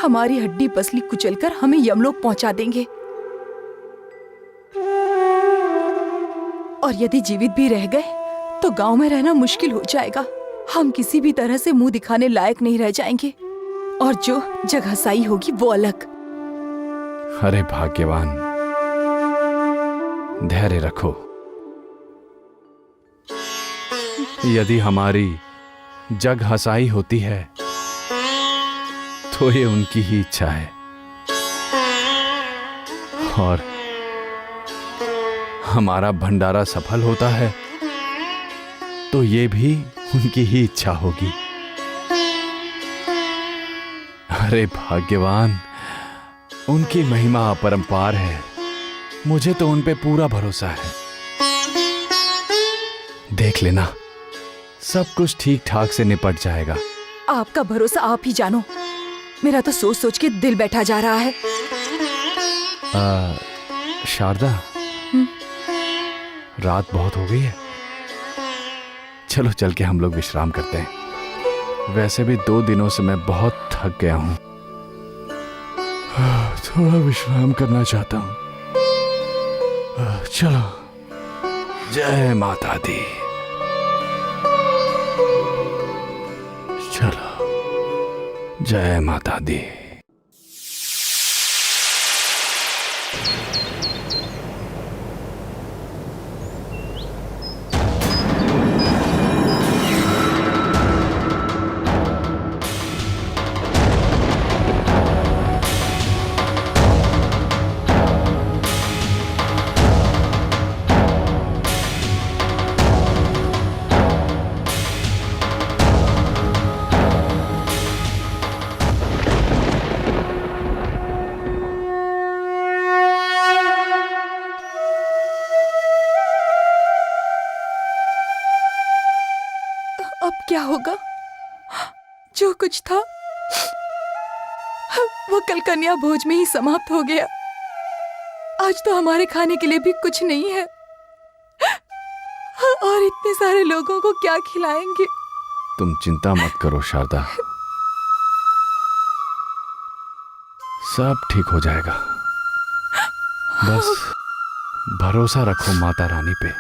हमारी हड्डी पसली कुचलकर हमें यमलोक पहुंचा देंगे, और यदि जीवित भी रह गए तो गांव में रहना मुश्किल हो जाएगा। हम किसी भी तरह से मुंह दिखाने लायक नहीं रह जाएंगे, और जो जगहसाई होगी वो अलग। अरे भाग्यवान, धैर्य रखो। यदि हमारी जग हसाई होती है तो ये उनकी ही इच्छा है, और हमारा भंडारा सफल होता है तो ये भी उनकी ही इच्छा होगी। अरे भाग्यवान, उनकी महिमा अपरंपार है। मुझे तो उन पे पूरा भरोसा है। देख लेना, सब कुछ ठीक ठाक से निपट जाएगा। आपका भरोसा आप ही जानो। मेरा तो सोच सोच के दिल बैठा जा रहा है। शारदा, रात बहुत हो गई है, चलो चल के हम लोग विश्राम करते हैं। वैसे भी 2 दिनों से मैं बहुत थक गया हूं, थोड़ा विश्राम करना चाहता हूं। चलो, जय माता दी। चलो, जय माता दी। अब क्या होगा? जो कुछ था वो कल कन्या भोज में ही समाप्त हो गया। आज तो हमारे खाने के लिए भी कुछ नहीं है, और इतने सारे लोगों को क्या खिलाएंगे? तुम चिंता मत करो शारदा, सब ठीक हो जाएगा। बस भरोसा रखो माता रानी पे,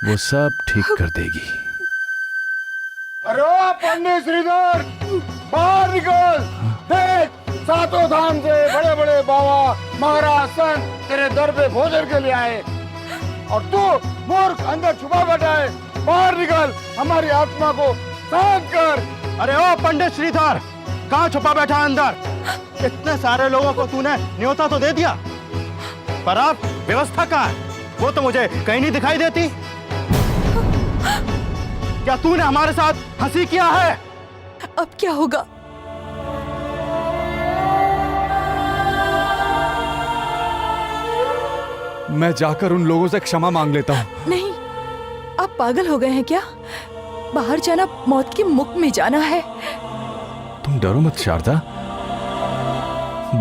वो सब ठीक कर देगी। अरे पंडित श्रीधर, बाहर निकल। देख, 7 धाम से बड़े बड़े बाबा महाराज संत तेरे दर पे भोजन के लिए आए, और तू मूर्ख अंदर छुपा बैठा है। बाहर निकल, हमारी आत्मा को शांत कर। अरे ओ पंडित श्रीधर, कहाँ छुपा बैठा अंदर? इतने सारे लोगों को तूने न्योता तो दे दिया, पर अब व्यवस्था कहाँ है? वो तो मुझे कहीं नहीं दिखाई देती। क्या तूने हमारे साथ हंसी किया है? अब क्या होगा? मैं जाकर उन लोगों से क्षमा मांग लेता हूँ। नहीं, आप पागल हो गए हैं क्या? बाहर जाना मौत के मुख में जाना है। तुम डरो मत शारदा,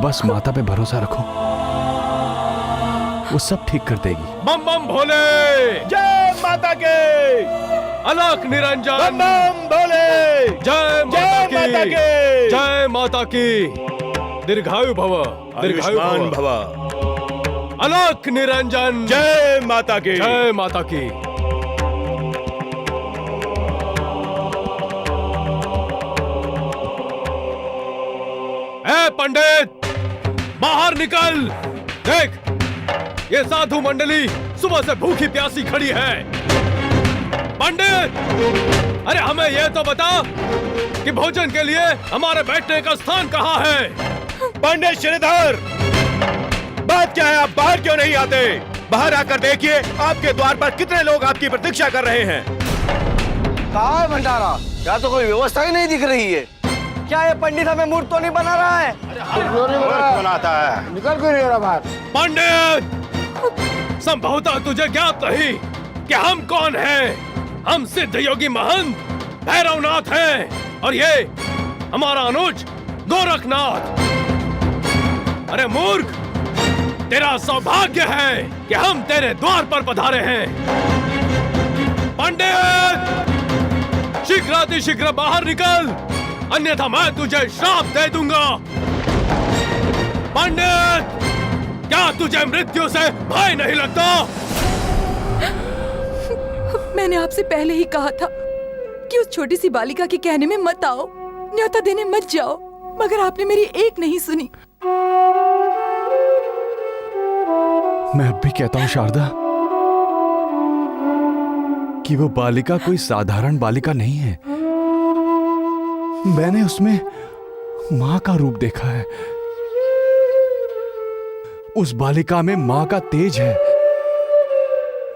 बस माता पे भरोसा रखो, वो सब ठीक कर देगी। बम बम भोले, जय माता के। अलख निरंजन, बम बम भोले, जय माता की, जय माता की। दीर्घायु भव, दीर्घायु भव। अलख निरंजन, जय माता की, जय माता की। ए पंडित, बाहर निकल। देख, ये साधु मंडली सुबह से भूखी प्यासी खड़ी है। पंडित, अरे हमें ये तो बता कि भोजन के लिए हमारे बैठने का स्थान कहाँ है? पंडित श्रीधर, बात क्या है? आप बाहर क्यों नहीं आते? बाहर आकर देखिए, आपके द्वार पर कितने लोग आपकी प्रतीक्षा कर रहे हैं। कहाँ है भंडारा? यहाँ तो कोई व्यवस्था ही नहीं दिख रही है। क्या ये पंडित हमें मूर्त तो नहीं बना रहा है? बनाता है, निकल क्यों नहीं रहा बाहर? पंडित, संभवतः तुझे ज्ञात नहीं कि हम कौन हैं। हम सिद्ध योगी महंत भैरवनाथ हैं और ये हमारा अनुज गोरखनाथ। अरे मूर्ख, तेरा सौभाग्य है कि हम तेरे द्वार पर पधारे हैं। पंडित, शीघ्रातिशीघ्र बाहर निकल, अन्यथा मैं तुझे श्राप दे दूंगा। पंडित, क्या तुझे मृत्यु से भय नहीं लगता? मैंने आपसे पहले ही कहा था कि उस छोटी सी बालिका के कहने में मत आओ, न्योता देने मत जाओ, मगर आपने मेरी एक नहीं सुनी। मैं अब भी कहता हूं शारदा कि वो बालिका कोई साधारण बालिका नहीं है। मैंने उसमें मां का रूप देखा है। उस बालिका में मां का तेज है।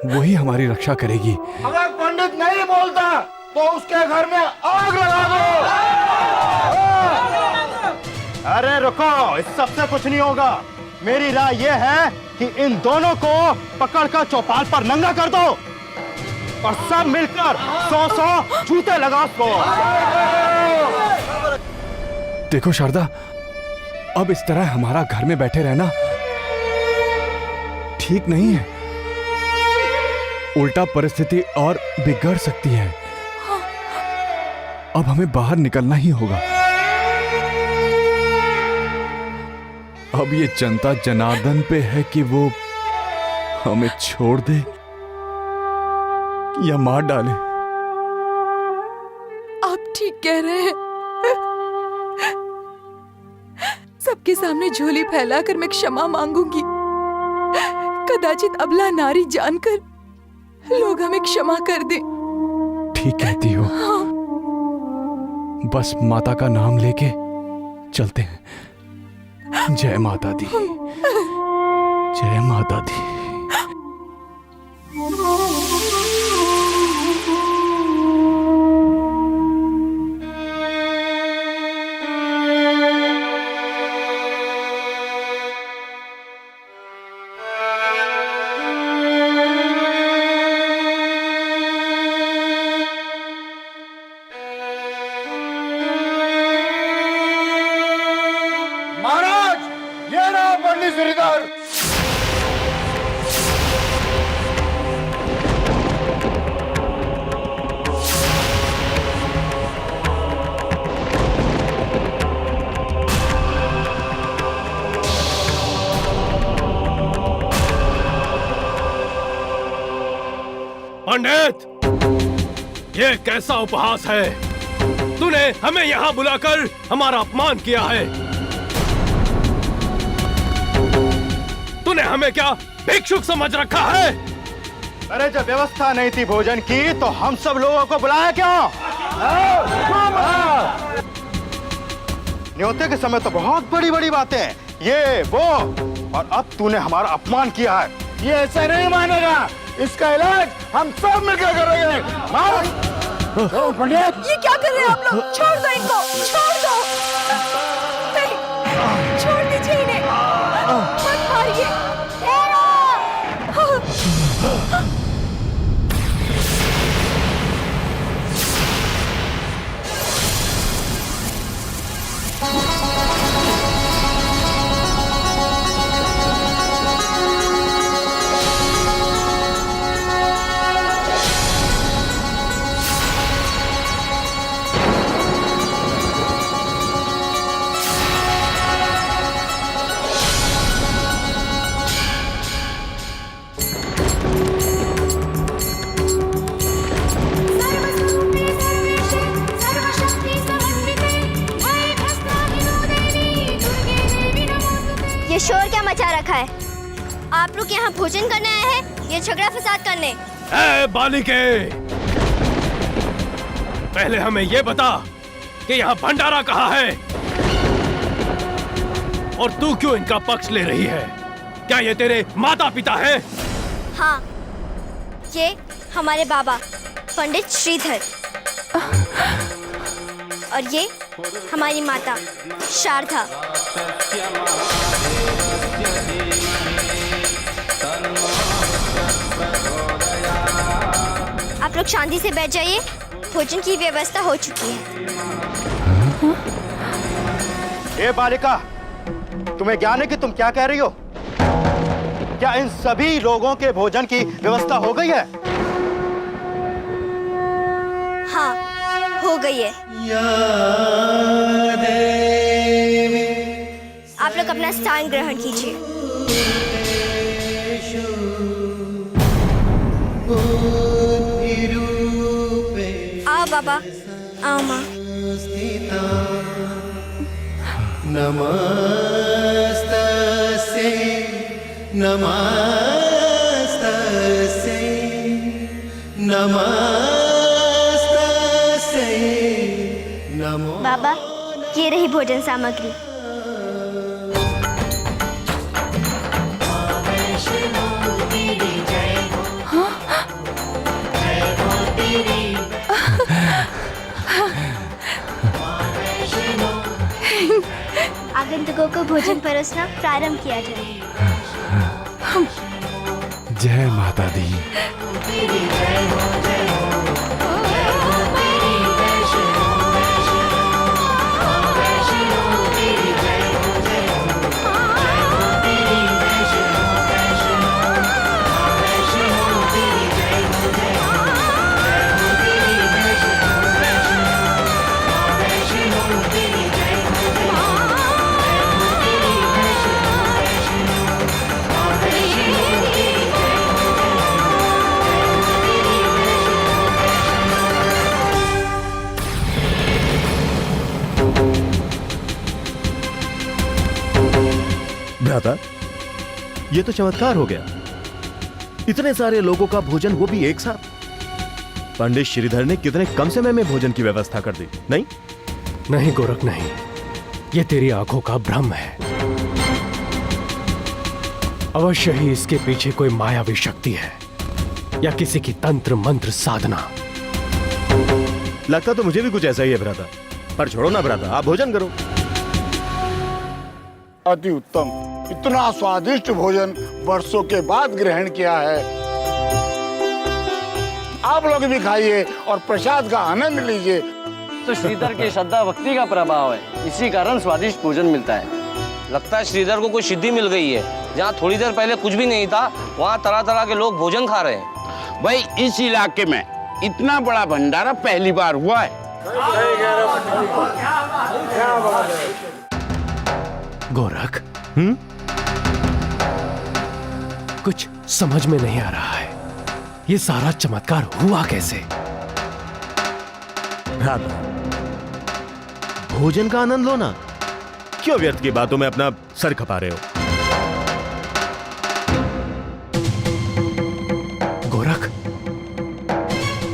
वही हमारी रक्षा करेगी। अगर पंडित नहीं बोलता तो उसके घर में आग लगा दो। अरे रुको, इस सबसे कुछ नहीं होगा। मेरी राय यह है कि इन दोनों को पकड़कर चौपाल पर नंगा कर दो और सब मिलकर 100 जूते लगा उसको। देखो शारदा, अब इस तरह हमारा घर में बैठे रहना ठीक नहीं है। उल्टा परिस्थिति और बिगड़ सकती है। अब हमें बाहर निकलना ही होगा। अब ये जनता जनार्दन पे है कि वो हमें छोड़ दे या मार डाले। आप ठीक कह रहे हैं। सबके सामने झोली फैलाकर मैं क्षमा मांगूंगी। कदाचित अबला नारी जानकर लोग हमें क्षमा कर दें। ठीक कहती हो। हाँ। बस माता का नाम लेके चलते हैं। जय माता दी, जय माता दी। पंडित, ये कैसा उपहास है? तूने हमें यहाँ बुलाकर हमारा अपमान किया है। तूने हमें क्या भिक्षुक समझ रखा है? अरे जब व्यवस्था नहीं थी भोजन की तो हम सब लोगों को बुलाया क्यों? न्योते के समय तो बहुत बड़ी बड़ी बातें, ये वो, और अब तूने हमारा अपमान किया है। ये ऐसा नहीं मानेगा। इसका इलाज हम सब मिलकर करेंगे। पंडित, ये क्या कर रहे हैं आप लोग? छोड़ दो इनको, छोड़ दो। नहीं, छोड़ दीजिए इन्हें, मत मारिए। ये शोर क्या मचा रखा है? आप लोग यहाँ भोजन करने आए हैं, ये झगड़ा फसाद करने? ए बालिके, पहले हमें ये बता कि यहाँ भंडारा कहाँ है और तू क्यों इनका पक्ष ले रही है? क्या ये तेरे माता पिता हैं? हाँ, ये हमारे बाबा पंडित श्रीधर और ये हमारी माता शारदा। आप लोग शांति से बैठ जाइए, भोजन की व्यवस्था हो चुकी है। ए बालिका, तुम्हें ज्ञान है कि तुम क्या कह रही हो? क्या इन सभी लोगों के भोजन की व्यवस्था हो गई है? हाँ, हो गई है। आप लोग अपना स्थान ग्रहण कीजिए। आओ बाबा, आओ माँ। नमस्तस्यै नमस्तस्यै नमस्तस्यै नमो। बाबा, ये रही भोजन सामग्री। आगंतुकों को भोजन परोसना प्रारंभ किया जाए। जय माता दी। भ्राता, ये तो चमत्कार हो गया। इतने सारे लोगों का भोजन, वो भी एक साथ। पंडित श्रीधर ने कितने कम समय में भोजन की व्यवस्था कर दी, नहीं? नहीं गोरख, नहीं। ये तेरी आंखों का भ्रम है। अवश्य ही इसके पीछे कोई मायावी शक्ति है या किसी की तंत्र मंत्र साधना। लगता तो मुझे भी कुछ ऐसा ही है भ्राता। पर छोड़ो ना भ्राता, आप भोजन करो। अति उत्तम। इतना स्वादिष्ट भोजन वर्षों के बाद ग्रहण किया है। आप लोग भी खाइए और प्रसाद का आनंद लीजिए। तो श्रीधर की श्रद्धा भक्ति का प्रभाव है, इसी कारण स्वादिष्ट भोजन मिलता है। लगता है श्रीधर को कोई सिद्धि मिल गई है। जहाँ थोड़ी देर पहले कुछ भी नहीं था, वहाँ तरह तरह के लोग भोजन खा रहे हैं। भाई, इस इलाके में इतना बड़ा भंडारा पहली बार हुआ है। गोरख, कुछ समझ में नहीं आ रहा है। ये सारा चमत्कार हुआ कैसे? भ्राता, भोजन का आनंद लो ना। क्यों व्यर्थ की बातों में अपना सर खपा रहे हो? गोरख,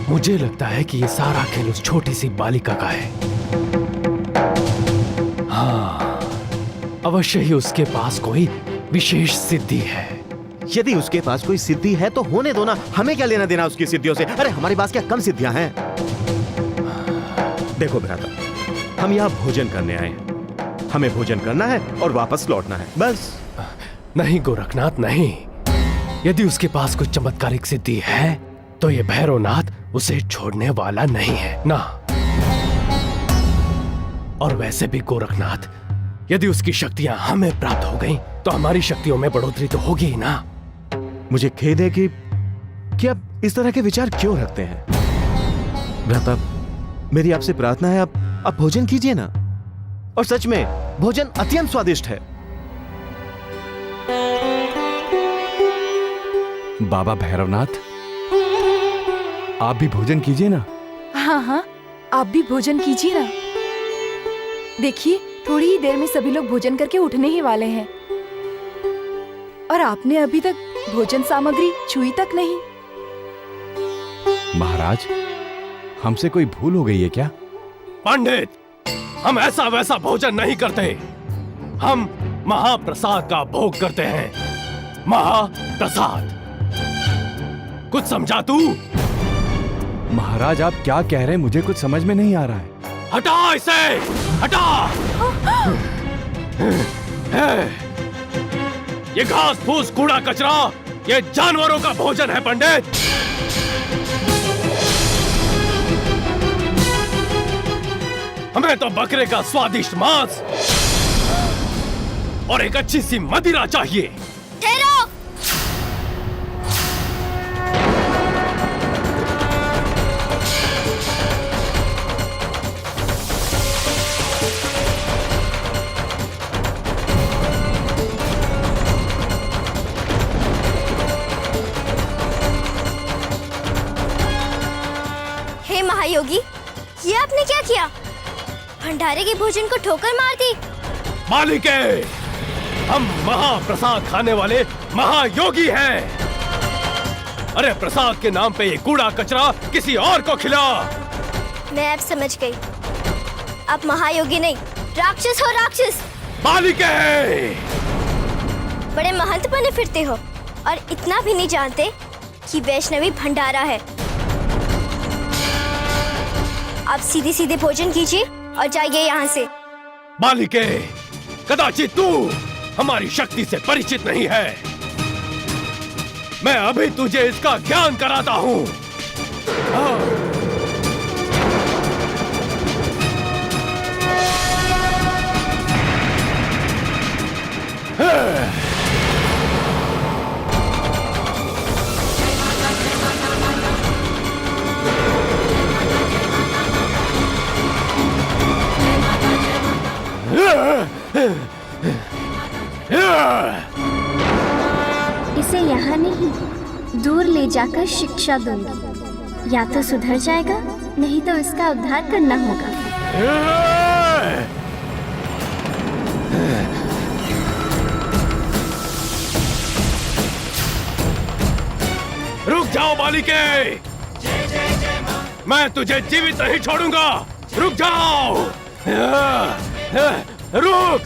मुझे लगता है कि ये सारा खेल उस छोटी सी बालिका का है। हाँ, अवश्य ही उसके पास कोई विशेष सिद्धि है। यदि उसके पास कोई सिद्धि है तो होने दो ना। हमें क्या लेना देना उसकी सिद्धियों से? अरे हमारे पास क्या कम सिद्धियां हैं? देखो भ्राता, हम यहाँ भोजन करने आए हैं। हमें भोजन करना है और वापस लौटना है, बस। नहीं गोरखनाथ, नहीं। यदि उसके पास कुछ चमत्कारिक सिद्धि है तो ये भैरवनाथ उसे छोड़ने वाला नहीं है ना। और वैसे भी गोरखनाथ, यदि उसकी शक्तियां हमें प्राप्त हो गईं, तो हमारी शक्तियों में बढ़ोतरी तो होगी ही ना। मुझे खेद है कि आप इस तरह के विचार क्यों रखते हैं। भ्राता, मेरी आपसे प्रार्थना है, आप भोजन कीजिए ना। और सच में भोजन अत्यंत स्वादिष्ट है। बाबा भैरवनाथ, आप भी भोजन कीजिए ना। हाँ हाँ, आप भी भोजन कीजिए ना। देखिए, थोड़ी ही देर में सभी लोग भोजन करके उठने ही वाले हैं और आपने अभी तक भोजन सामग्री छुई तक नहीं। महाराज, हमसे कोई भूल हो गई है क्या? पंडित, हम ऐसा वैसा भोजन नहीं करते। हम महाप्रसाद का भोग करते हैं। महाप्रसाद। कुछ समझा तू? महाराज आप क्या कह रहे हैं, मुझे कुछ समझ में नहीं आ रहा है। हटा इसे, हटा। ये घास फूस कूड़ा कचरा ये जानवरों का भोजन है पंडित। हमें तो बकरे का स्वादिष्ट मांस और एक अच्छी सी मदिरा चाहिए। हे महायोगी, ये आपने क्या किया? भंडारे के भोजन को ठोकर मार दी। मालिके, हम महाप्रसाद खाने वाले महायोगी हैं। अरे प्रसाद के नाम पे ये कूड़ा कचरा किसी और को खिला। मैं अब समझ गई, आप महायोगी नहीं राक्षस हो, राक्षस। मालिके, बड़े महंत बने फिरते हो और इतना भी नहीं जानते कि वैष्णवी भंडारा है। आप सीधे सीधे भोजन कीजिए और जाइए यहाँ से। मालिके, कदाचित तू हमारी शक्ति से परिचित नहीं है। मैं अभी तुझे इसका ज्ञान कराता हूँ। इसे यहाँ नहीं, दूर ले जाकर शिक्षा दूंगी। या तो सुधर जाएगा, नहीं तो इसका उद्धार करना होगा। रुक जाओ मालिके, मैं तुझे जीवित नहीं छोड़ूंगा। रुक जाओ, रुक।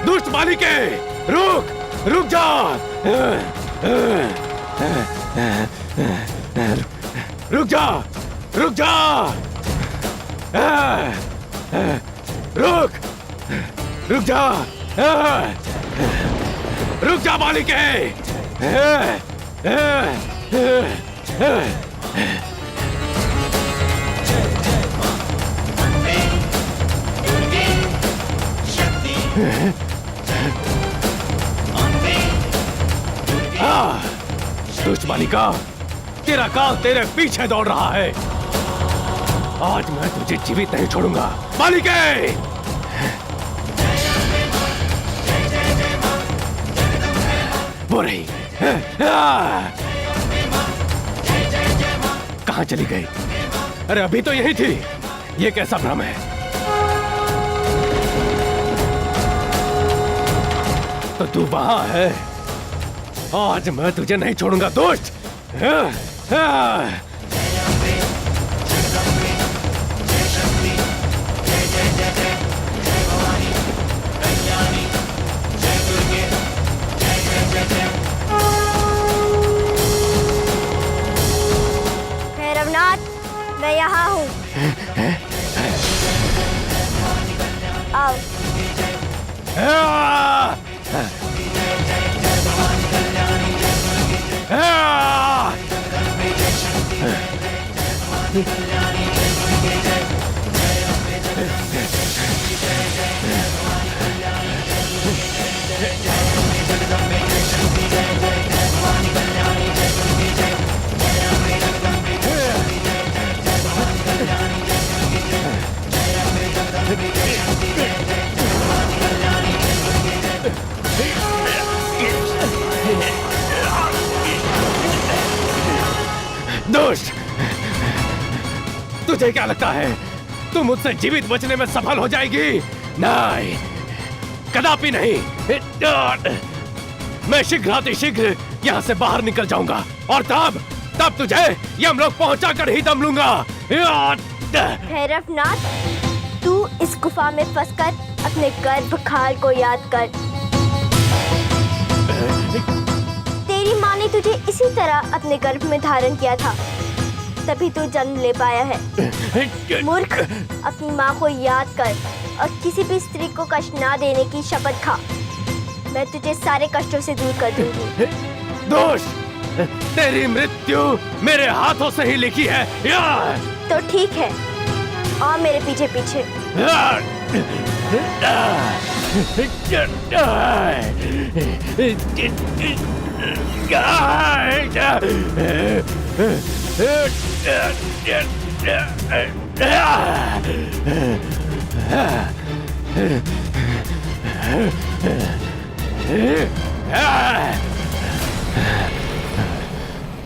दुष्ट मालिके, रुक, रुक जा। रुक जा, रुक जा। रुक, रुक जा। रुक जा मालिके। दुष्ट बालिका, तेरा काल तेरे पीछे दौड़ रहा है। आज मैं तुझे जीवित नहीं छोड़ूंगा। बालिके, वो रही। कहाँ चली गई? अरे अभी तो यही थी। ये कैसा भ्रम है? तो तू वहां है। आज मैं तुझे नहीं छोड़ूंगा दोस्त। भैरवनाथ, मैं यहाँ हूँ। आओ। दोस्त, तुझे क्या लगता है तू मुझसे जीवित बचने में सफल हो जाएगी? नहीं, कदापि नहीं। मैं शीघ्र यहाँ से बाहर निकल जाऊंगा और तब तुझे यमलोक पहुंचाकर ही दम लूंगा। भैरवनाथ, तू इस गुफा में फंसकर अपने गर्भ खाल को याद कर। तेरी माँ ने तुझे इसी तरह अपने गर्भ में धारण किया था, तभी तू जन्म ले पाया है। मूर्ख, अपनी माँ को याद कर और किसी भी स्त्री को कष्ट ना देने की शपथ खा। मैं तुझे सारे कष्टों से दूर कर दूंगी। दोस्त, तेरी मृत्यु मेरे हाथों से ही लिखी है। तो ठीक है, और मेरे पीछे पीछे।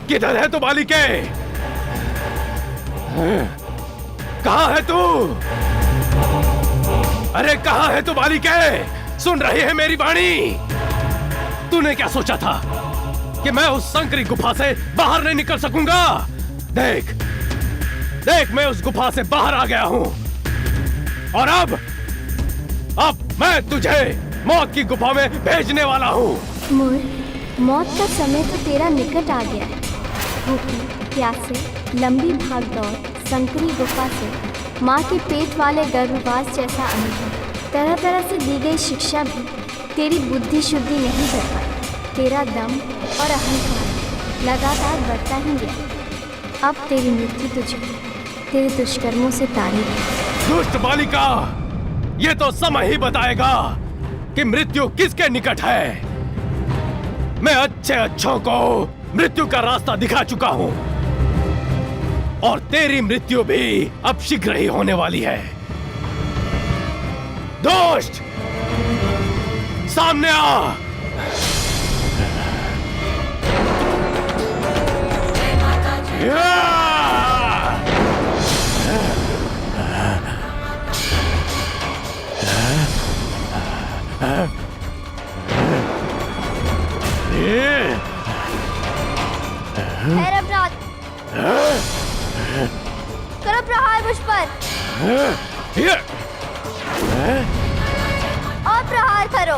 किधर है तू बालिके? कहाँ है तू? अरे कहाँ है तू बालिके? सुन रही है मेरी वाणी? तूने क्या सोचा था कि मैं उस संकरी गुफा से बाहर नहीं निकल सकूंगा? देख देख, मैं उस गुफा से बाहर आ गया हूं, और अब मैं तुझे मौत की गुफा में भेजने वाला हूं। मूर, मौत का समय तो तेरा निकट आ गया है। भूखी प्यासे लंबी भाग दौड़ संकरी गुफा से माँ के पेट वाले गर्भवास जैसा अनुभव, तरह तरह से दी गई शिक्षा भी तेरी बुद्धि शुद्धि नहीं कर पाई। तेरा दम और अहंकार लगातार बढ़ता ही गया। अब तेरी मृत्यु तुझे तेरे दुष्कर्मों से तारी है। दुष्ट बालिका, ये तो समय ही बताएगा कि मृत्यु किसके निकट है। मैं अच्छों को मृत्यु का रास्ता दिखा चुका हूं, और तेरी मृत्यु भी अब शीघ्र ही होने वाली है। दुष्ट, सामने आ। भैरवनाथ, करो प्रहार मुझ पर। और प्रहार करो।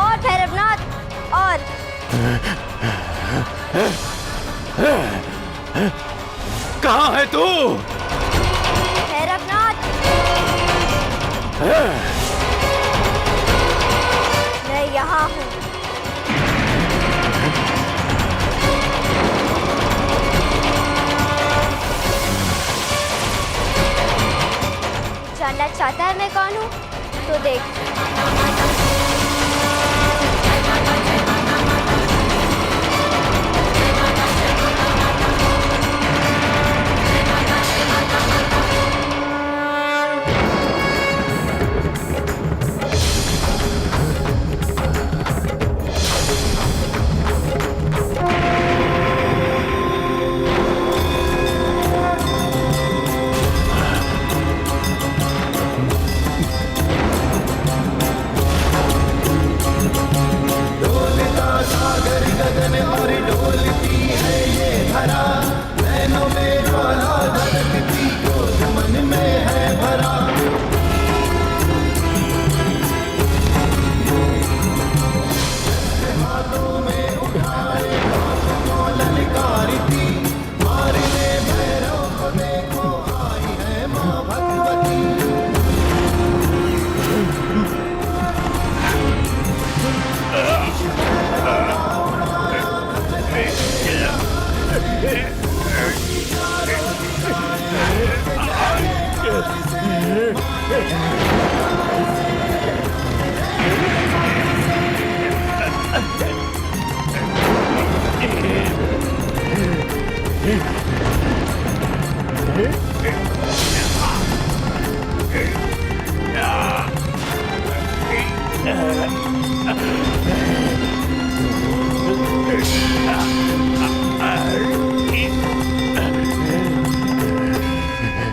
और भैरवनाथ, और कहाँ है तू? भैरवनाथ, मैं यहाँ हूँ। जानना चाहता है मैं कौन हूँ? तो देख।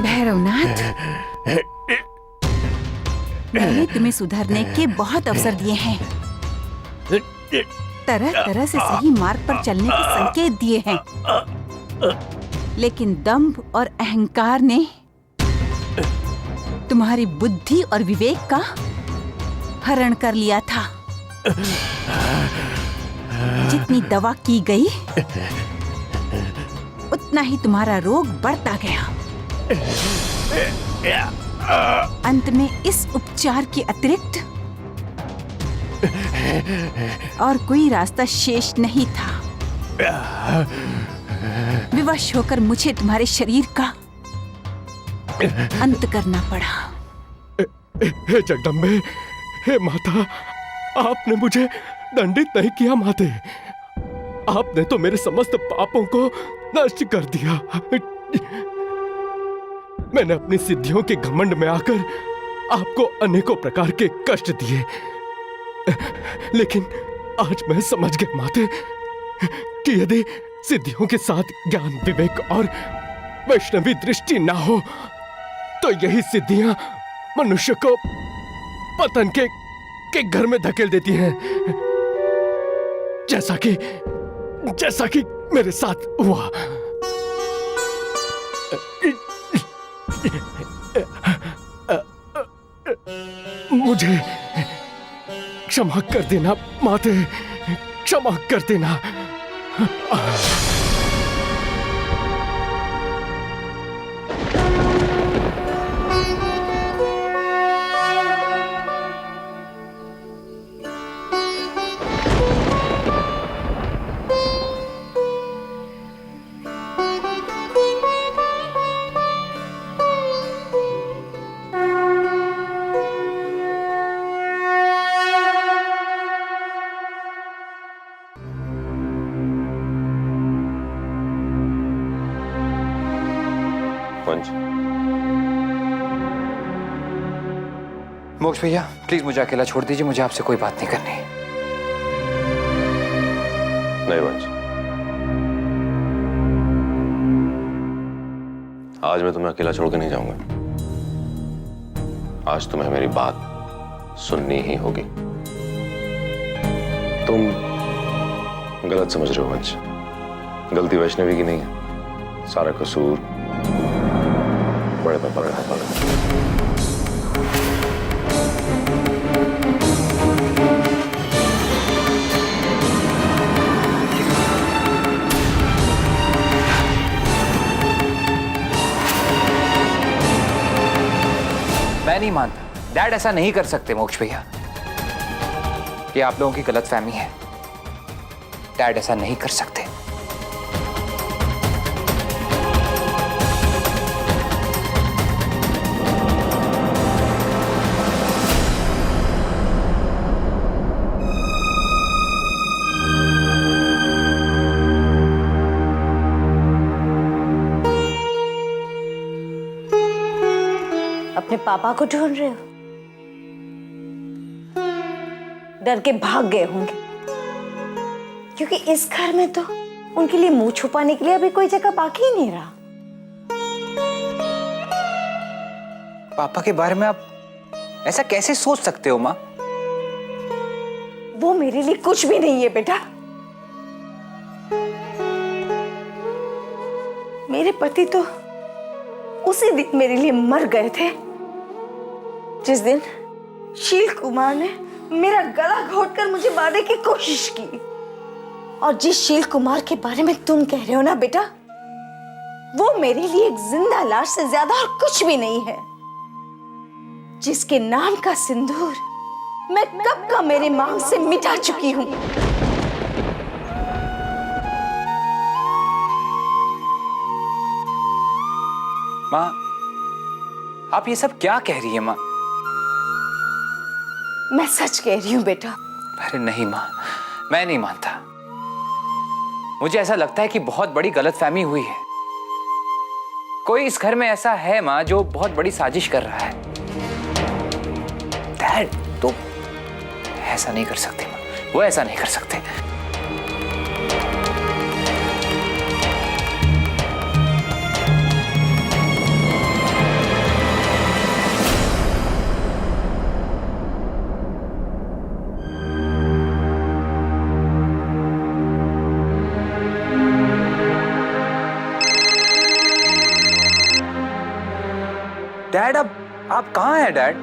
भैरवनाथ, मैंने तुम्हें सुधरने के बहुत अवसर दिए हैं, तरह तरह से सही मार्ग पर चलने के संकेत दिए हैं, लेकिन दंभ और अहंकार ने तुम्हारी बुद्धि और विवेक का हरण कर लिया था। जितनी दवा की गई उतना ही तुम्हारा रोग बढ़ता गया। अंत में इस उपचार के अतिरिक्त और कोई रास्ता शेष नहीं था। विवश होकर मुझे तुम्हारे शरीर का अंत करना पड़ा। हे जगदम्बे, हे माता, आपने मुझे दंडित नहीं किया माते। आपने तो मेरे समस्त पापों को नष्ट कर दिया। मैंने अपनी सिद्धियों के घमंड में आकर आपको अनेकों प्रकार के कष्ट दिए, लेकिन आज मैं समझ गया माते कि यदि सिद्धियों के साथ ज्ञान, विवेक और वैष्णवी दृष्टि ना हो तो यही सिद्धियां मनुष्य को पतन के घर में धकेल देती हैं, जैसा कि मेरे साथ हुआ। मुझे क्षमा कर देना माते, क्षमा कर देना। मोक्ष भैया, प्लीज मुझे अकेला छोड़ दीजिए, मुझे आपसे कोई बात नहीं करनी। नहीं वंश, आज मैं तुम्हें अकेला छोड़ के नहीं जाऊंगा। आज तुम्हें मेरी बात सुननी ही होगी। तुम गलत समझ रहे हो वंश, गलती वैष्णवी की नहीं है, सारा कसूर बड़े पापा का है। मैं नहीं मानता, डैड ऐसा नहीं कर सकते मोक्ष भैया। ये आप लोगों की गलतफहमी है, डैड ऐसा नहीं कर सकते। अपने पापा को ढूंढ रहे हो? डर के भाग गए होंगे, क्योंकि इस घर में तो उनके लिए मुंह छुपाने के लिए अभी कोई जगह बाकी ही नहीं रहा। पापा के बारे में आप ऐसा कैसे सोच सकते हो माँ? वो मेरे लिए कुछ भी नहीं है बेटा। मेरे पति तो उसी दिन मेरे लिए मर गए थे जिस दिन शील कुमार ने मेरा गला घोटकर मुझे मारने की कोशिश की। और जिस शील कुमार के बारे में तुम कह रहे हो ना बेटा, वो मेरे लिए एक जिंदा लाश से ज्यादा और कुछ भी नहीं है, जिसके नाम का सिंदूर मैं कब का मेरे मांग से मिटा चुकी हूं। माँ, आप ये सब क्या कह रही है माँ? मैं सच कह रही हूं बेटा। अरे नहीं माँ, मैं नहीं मानता। मुझे ऐसा लगता है कि बहुत बड़ी गलतफहमी हुई है। कोई इस घर में ऐसा है माँ जो बहुत बड़ी साजिश कर रहा है। डैड तो ऐसा नहीं कर सकते माँ, वो ऐसा नहीं कर सकते। डैड, अब आप कहाँ हैं डैड?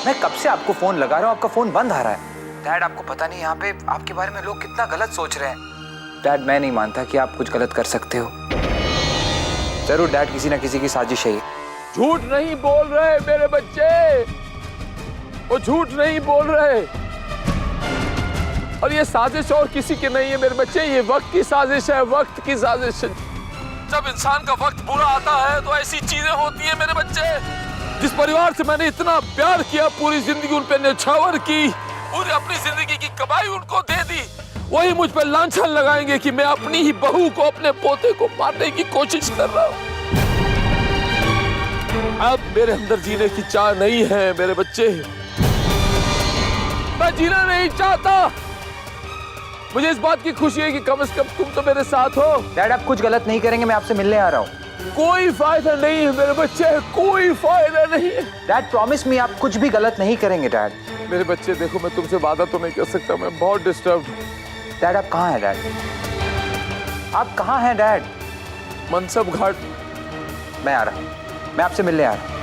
मैं कब से आपको फोन लगा रहा हूं, आपका फोन बंद आ रहा है। डैड आपको पता नहीं यहाँ पे आपके बारे में लोग कितना गलत सोच रहे हैं। डैड मैं नहीं मानता कि आप कुछ गलत कर सकते हो। जरूर डैड किसी ना किसी की साजिश है ये। झूठ नहीं बोल रहे मेरे बच्चे, वो झूठ नहीं बोल रहे। और ये साजिश और किसी की नहीं है मेरे बच्चे, ये वक्त की साजिश है, वक्त की साजिश है। जब इंसान का वक्त बुरा आता है तो ऐसी चीजें होती है मेरे बच्चे। जिस परिवार से मैंने इतना प्यार किया, पूरी जिंदगी उन पे न्यौछावर की, पूरी अपनी जिंदगी की कमाई उनको दे दी, वही मुझ पे लांछन लगाएंगे कि मैं अपनी ही बहू को, अपने पोते को मारने की कोशिश कर रहा हूं। अब मेरे अंदर जीने की चाह नहीं है मेरे बच्चे, मैं जीना नहीं चाहता। मुझे इस बात की खुशी है कि कम से कम तुम तो मेरे साथ हो। डैड आप कुछ गलत नहीं करेंगे, मैं आपसे मिलने आ रहा हूँ। कोई फायदा नहीं है मेरे बच्चे, कोई फायदा नहीं है। डैड प्रॉमिस मी आप कुछ भी गलत नहीं करेंगे। डैड मेरे बच्चे देखो, मैं तुमसे वादा तो नहीं कर सकता, मैं बहुत डिस्टर्ब हूँ। डैड आप कहाँ हैं? डैड आप कहाँ हैं? डैड मनसब घाट। मैं आ रहा हूँ, मैं आपसे मिलने आ रहा हूँ।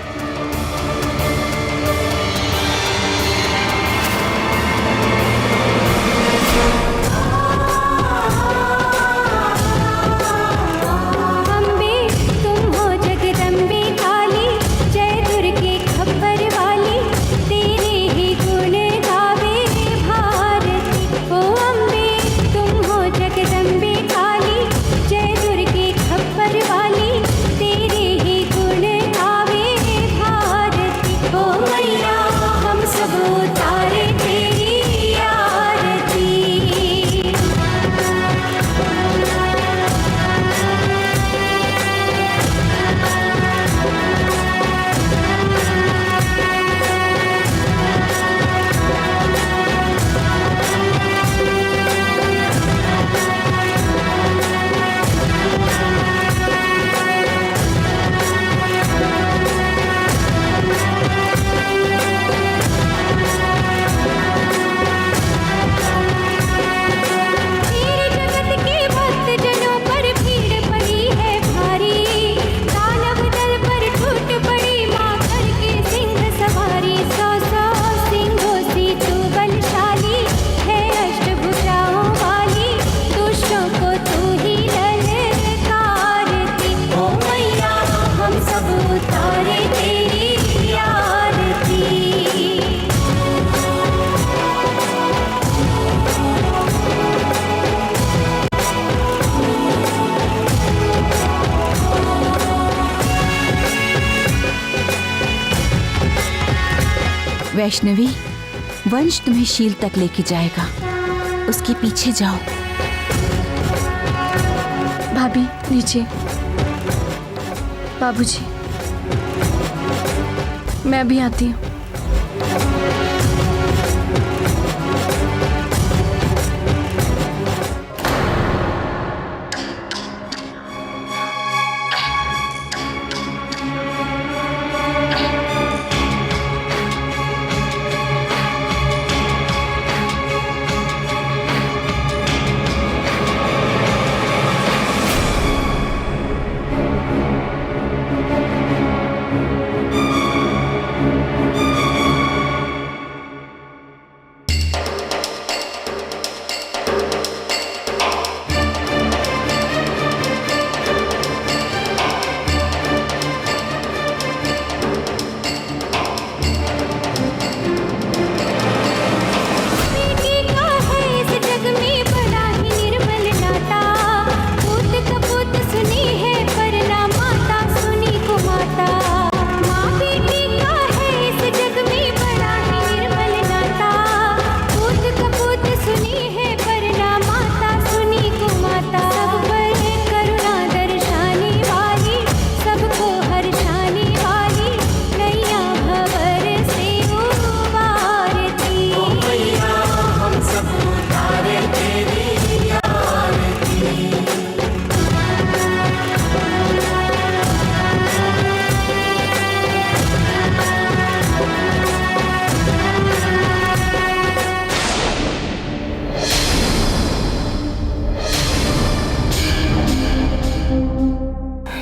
वैष्णवी, वंश तुम्हें शील तक लेके जाएगा, उसके पीछे जाओ। भाभी नीचे। बाबूजी मैं भी आती हूँ।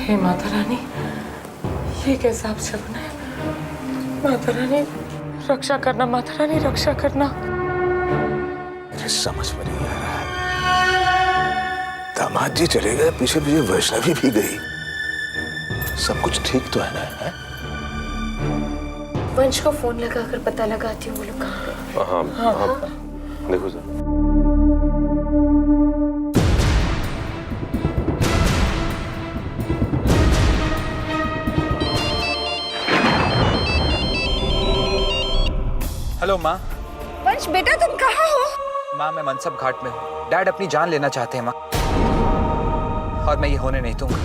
हे माता रानी, ये कैसा अपशकुन है? माता रानी रक्षा करना, माता रानी रक्षा करना। मुझे समझ में नहीं आ रहा है। दामाद जी चले गए, पीछे पीछे वैष्णवी भी गई। सब कुछ ठीक तो है ना? है? वंश को फोन लगाकर पता लगाती हूँ वो लोग कहाँ गए। हाँ हाँ देखो सर। हेलो माँ। वंश बेटा तुम कहाँ हो? माँ मैं मनसब घाट में हूँ। डैड अपनी जान लेना चाहते हैं माँ, और मैं ये होने नहीं दूंगा।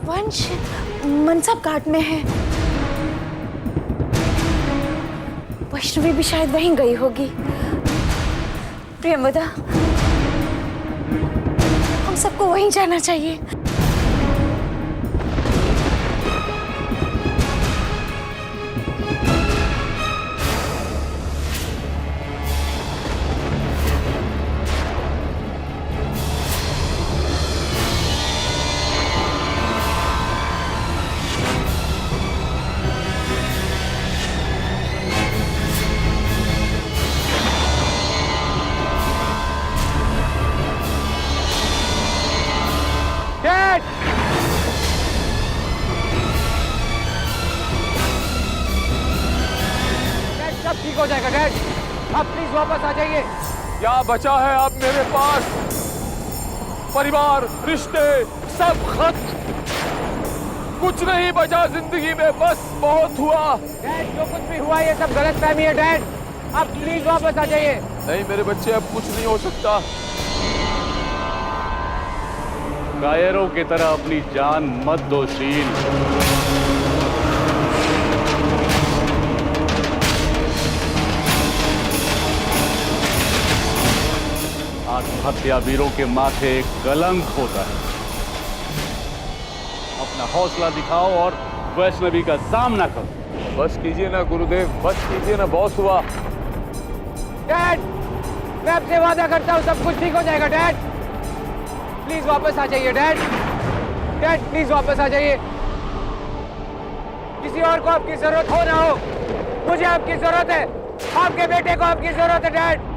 वंश मनसब घाट में है। वैष्णवी भी शायद वहीं गई होगी। प्रियंवदा, हम सबको वहीं जाना चाहिए। ठीक हो जाएगा डैड, आप प्लीज वापस आ जाइए। क्या बचा है अब मेरे पास? परिवार, रिश्ते, सब खत्म। कुछ नहीं बचा जिंदगी में, बस बहुत हुआ। डैड जो कुछ भी हुआ ये सब गलतफहमी है डैड, आप प्लीज वापस आ जाइए। नहीं मेरे बच्चे, अब कुछ नहीं हो सकता। कायरों की तरह अपनी जान मत दो शील। आत्महत्या वीरों के माथे एक कलंक होता है। अपना हौसला दिखाओ और वैष्णवी का सामना करो। बस कीजिए ना गुरुदेव, बस कीजिए ना, बहुत हुआ। डैड मैं आपसे वादा करता हूँ सब कुछ ठीक हो जाएगा डैड। प्लीज वापस आ जाइए डैड। डैड प्लीज वापस आ जाइए। किसी और को आपकी जरूरत हो ना हो, मुझे आपकी जरूरत है। आपके बेटे को आपकी जरूरत है डैड।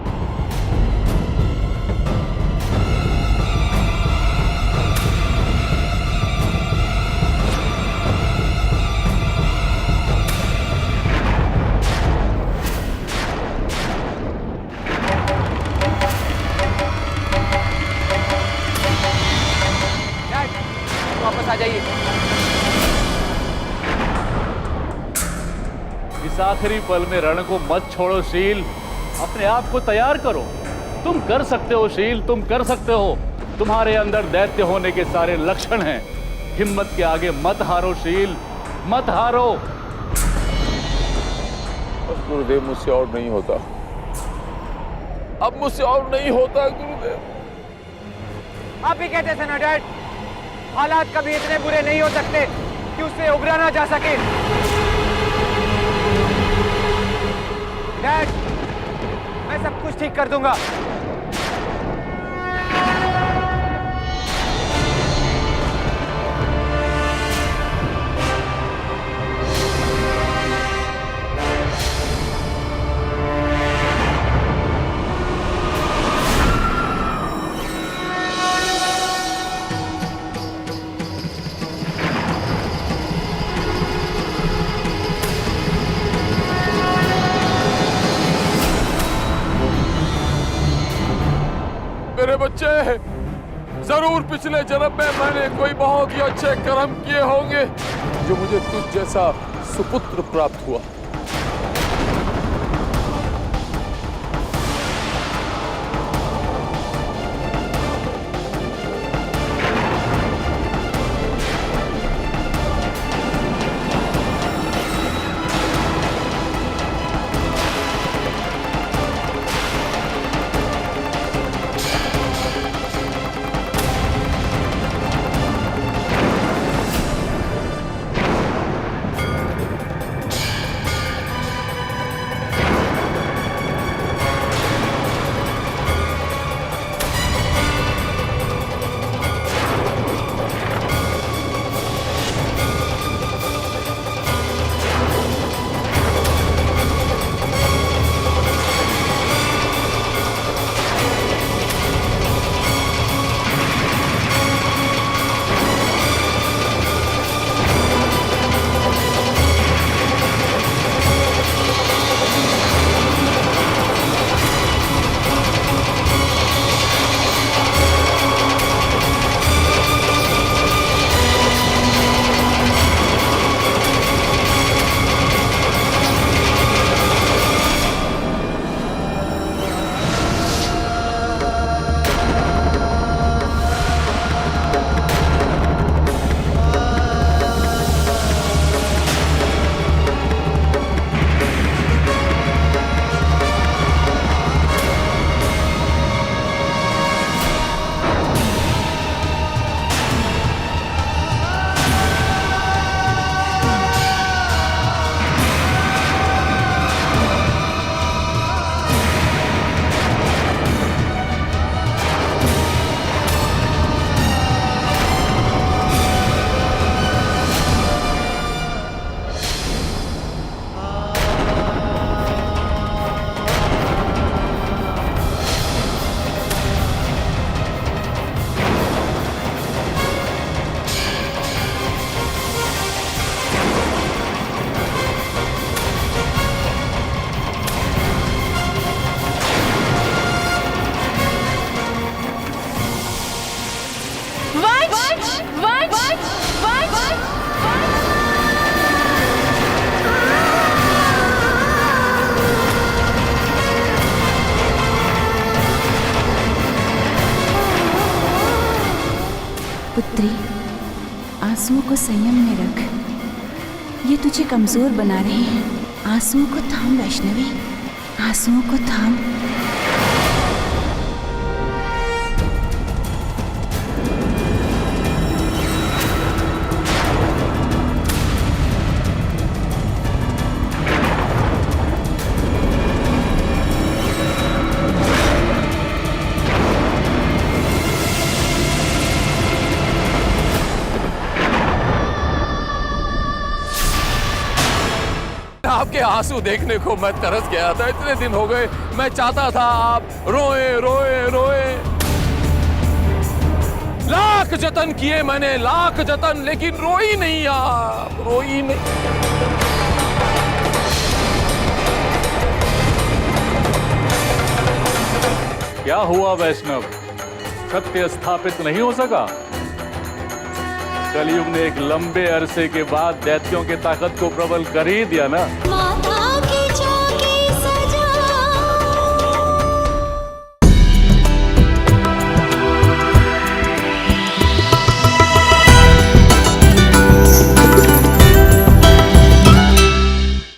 वापस आ जाइए। इस आखिरी पल में रण को मत छोड़ो शील, अपने आप को तैयार करो। तुम कर सकते हो शील, तुम कर सकते हो। तुम्हारे अंदर दैत्य होने के सारे लक्षण हैं। हिम्मत के आगे मत हारो शील, मत हारो। बस गुरुदेव मुझसे और नहीं होता, अब मुझसे और नहीं होता गुरुदेव। आप ही कहते थे ना डैड, हालात कभी इतने बुरे नहीं हो सकते कि उससे उबरा ना जा सके। डैड मैं सब कुछ ठीक कर दूंगा। मेरे बच्चे, जरूर पिछले जन्म में मैंने कोई बहुत ही अच्छे कर्म किए होंगे जो मुझे तुझ जैसा सुपुत्र प्राप्त हुआ। पुत्री, आंसुओं को संयम में रख, ये तुझे कमजोर बना रहे हैं। आंसुओं को थाम वैष्णवी, आंसुओं को थाम। आपके आंसू देखने को मैं तरस गया था। इतने दिन हो गए, मैं चाहता था आप रोए रोए रोए। लाख जतन किए मैंने, लाख जतन, लेकिन रोई नहीं आप, रोई नहीं। क्या हुआ वैष्णव? सत्य स्थापित नहीं हो सका? कलयुग ने एक लंबे अरसे के बाद दैत्यों की ताकत को प्रबल कर ही दिया ना।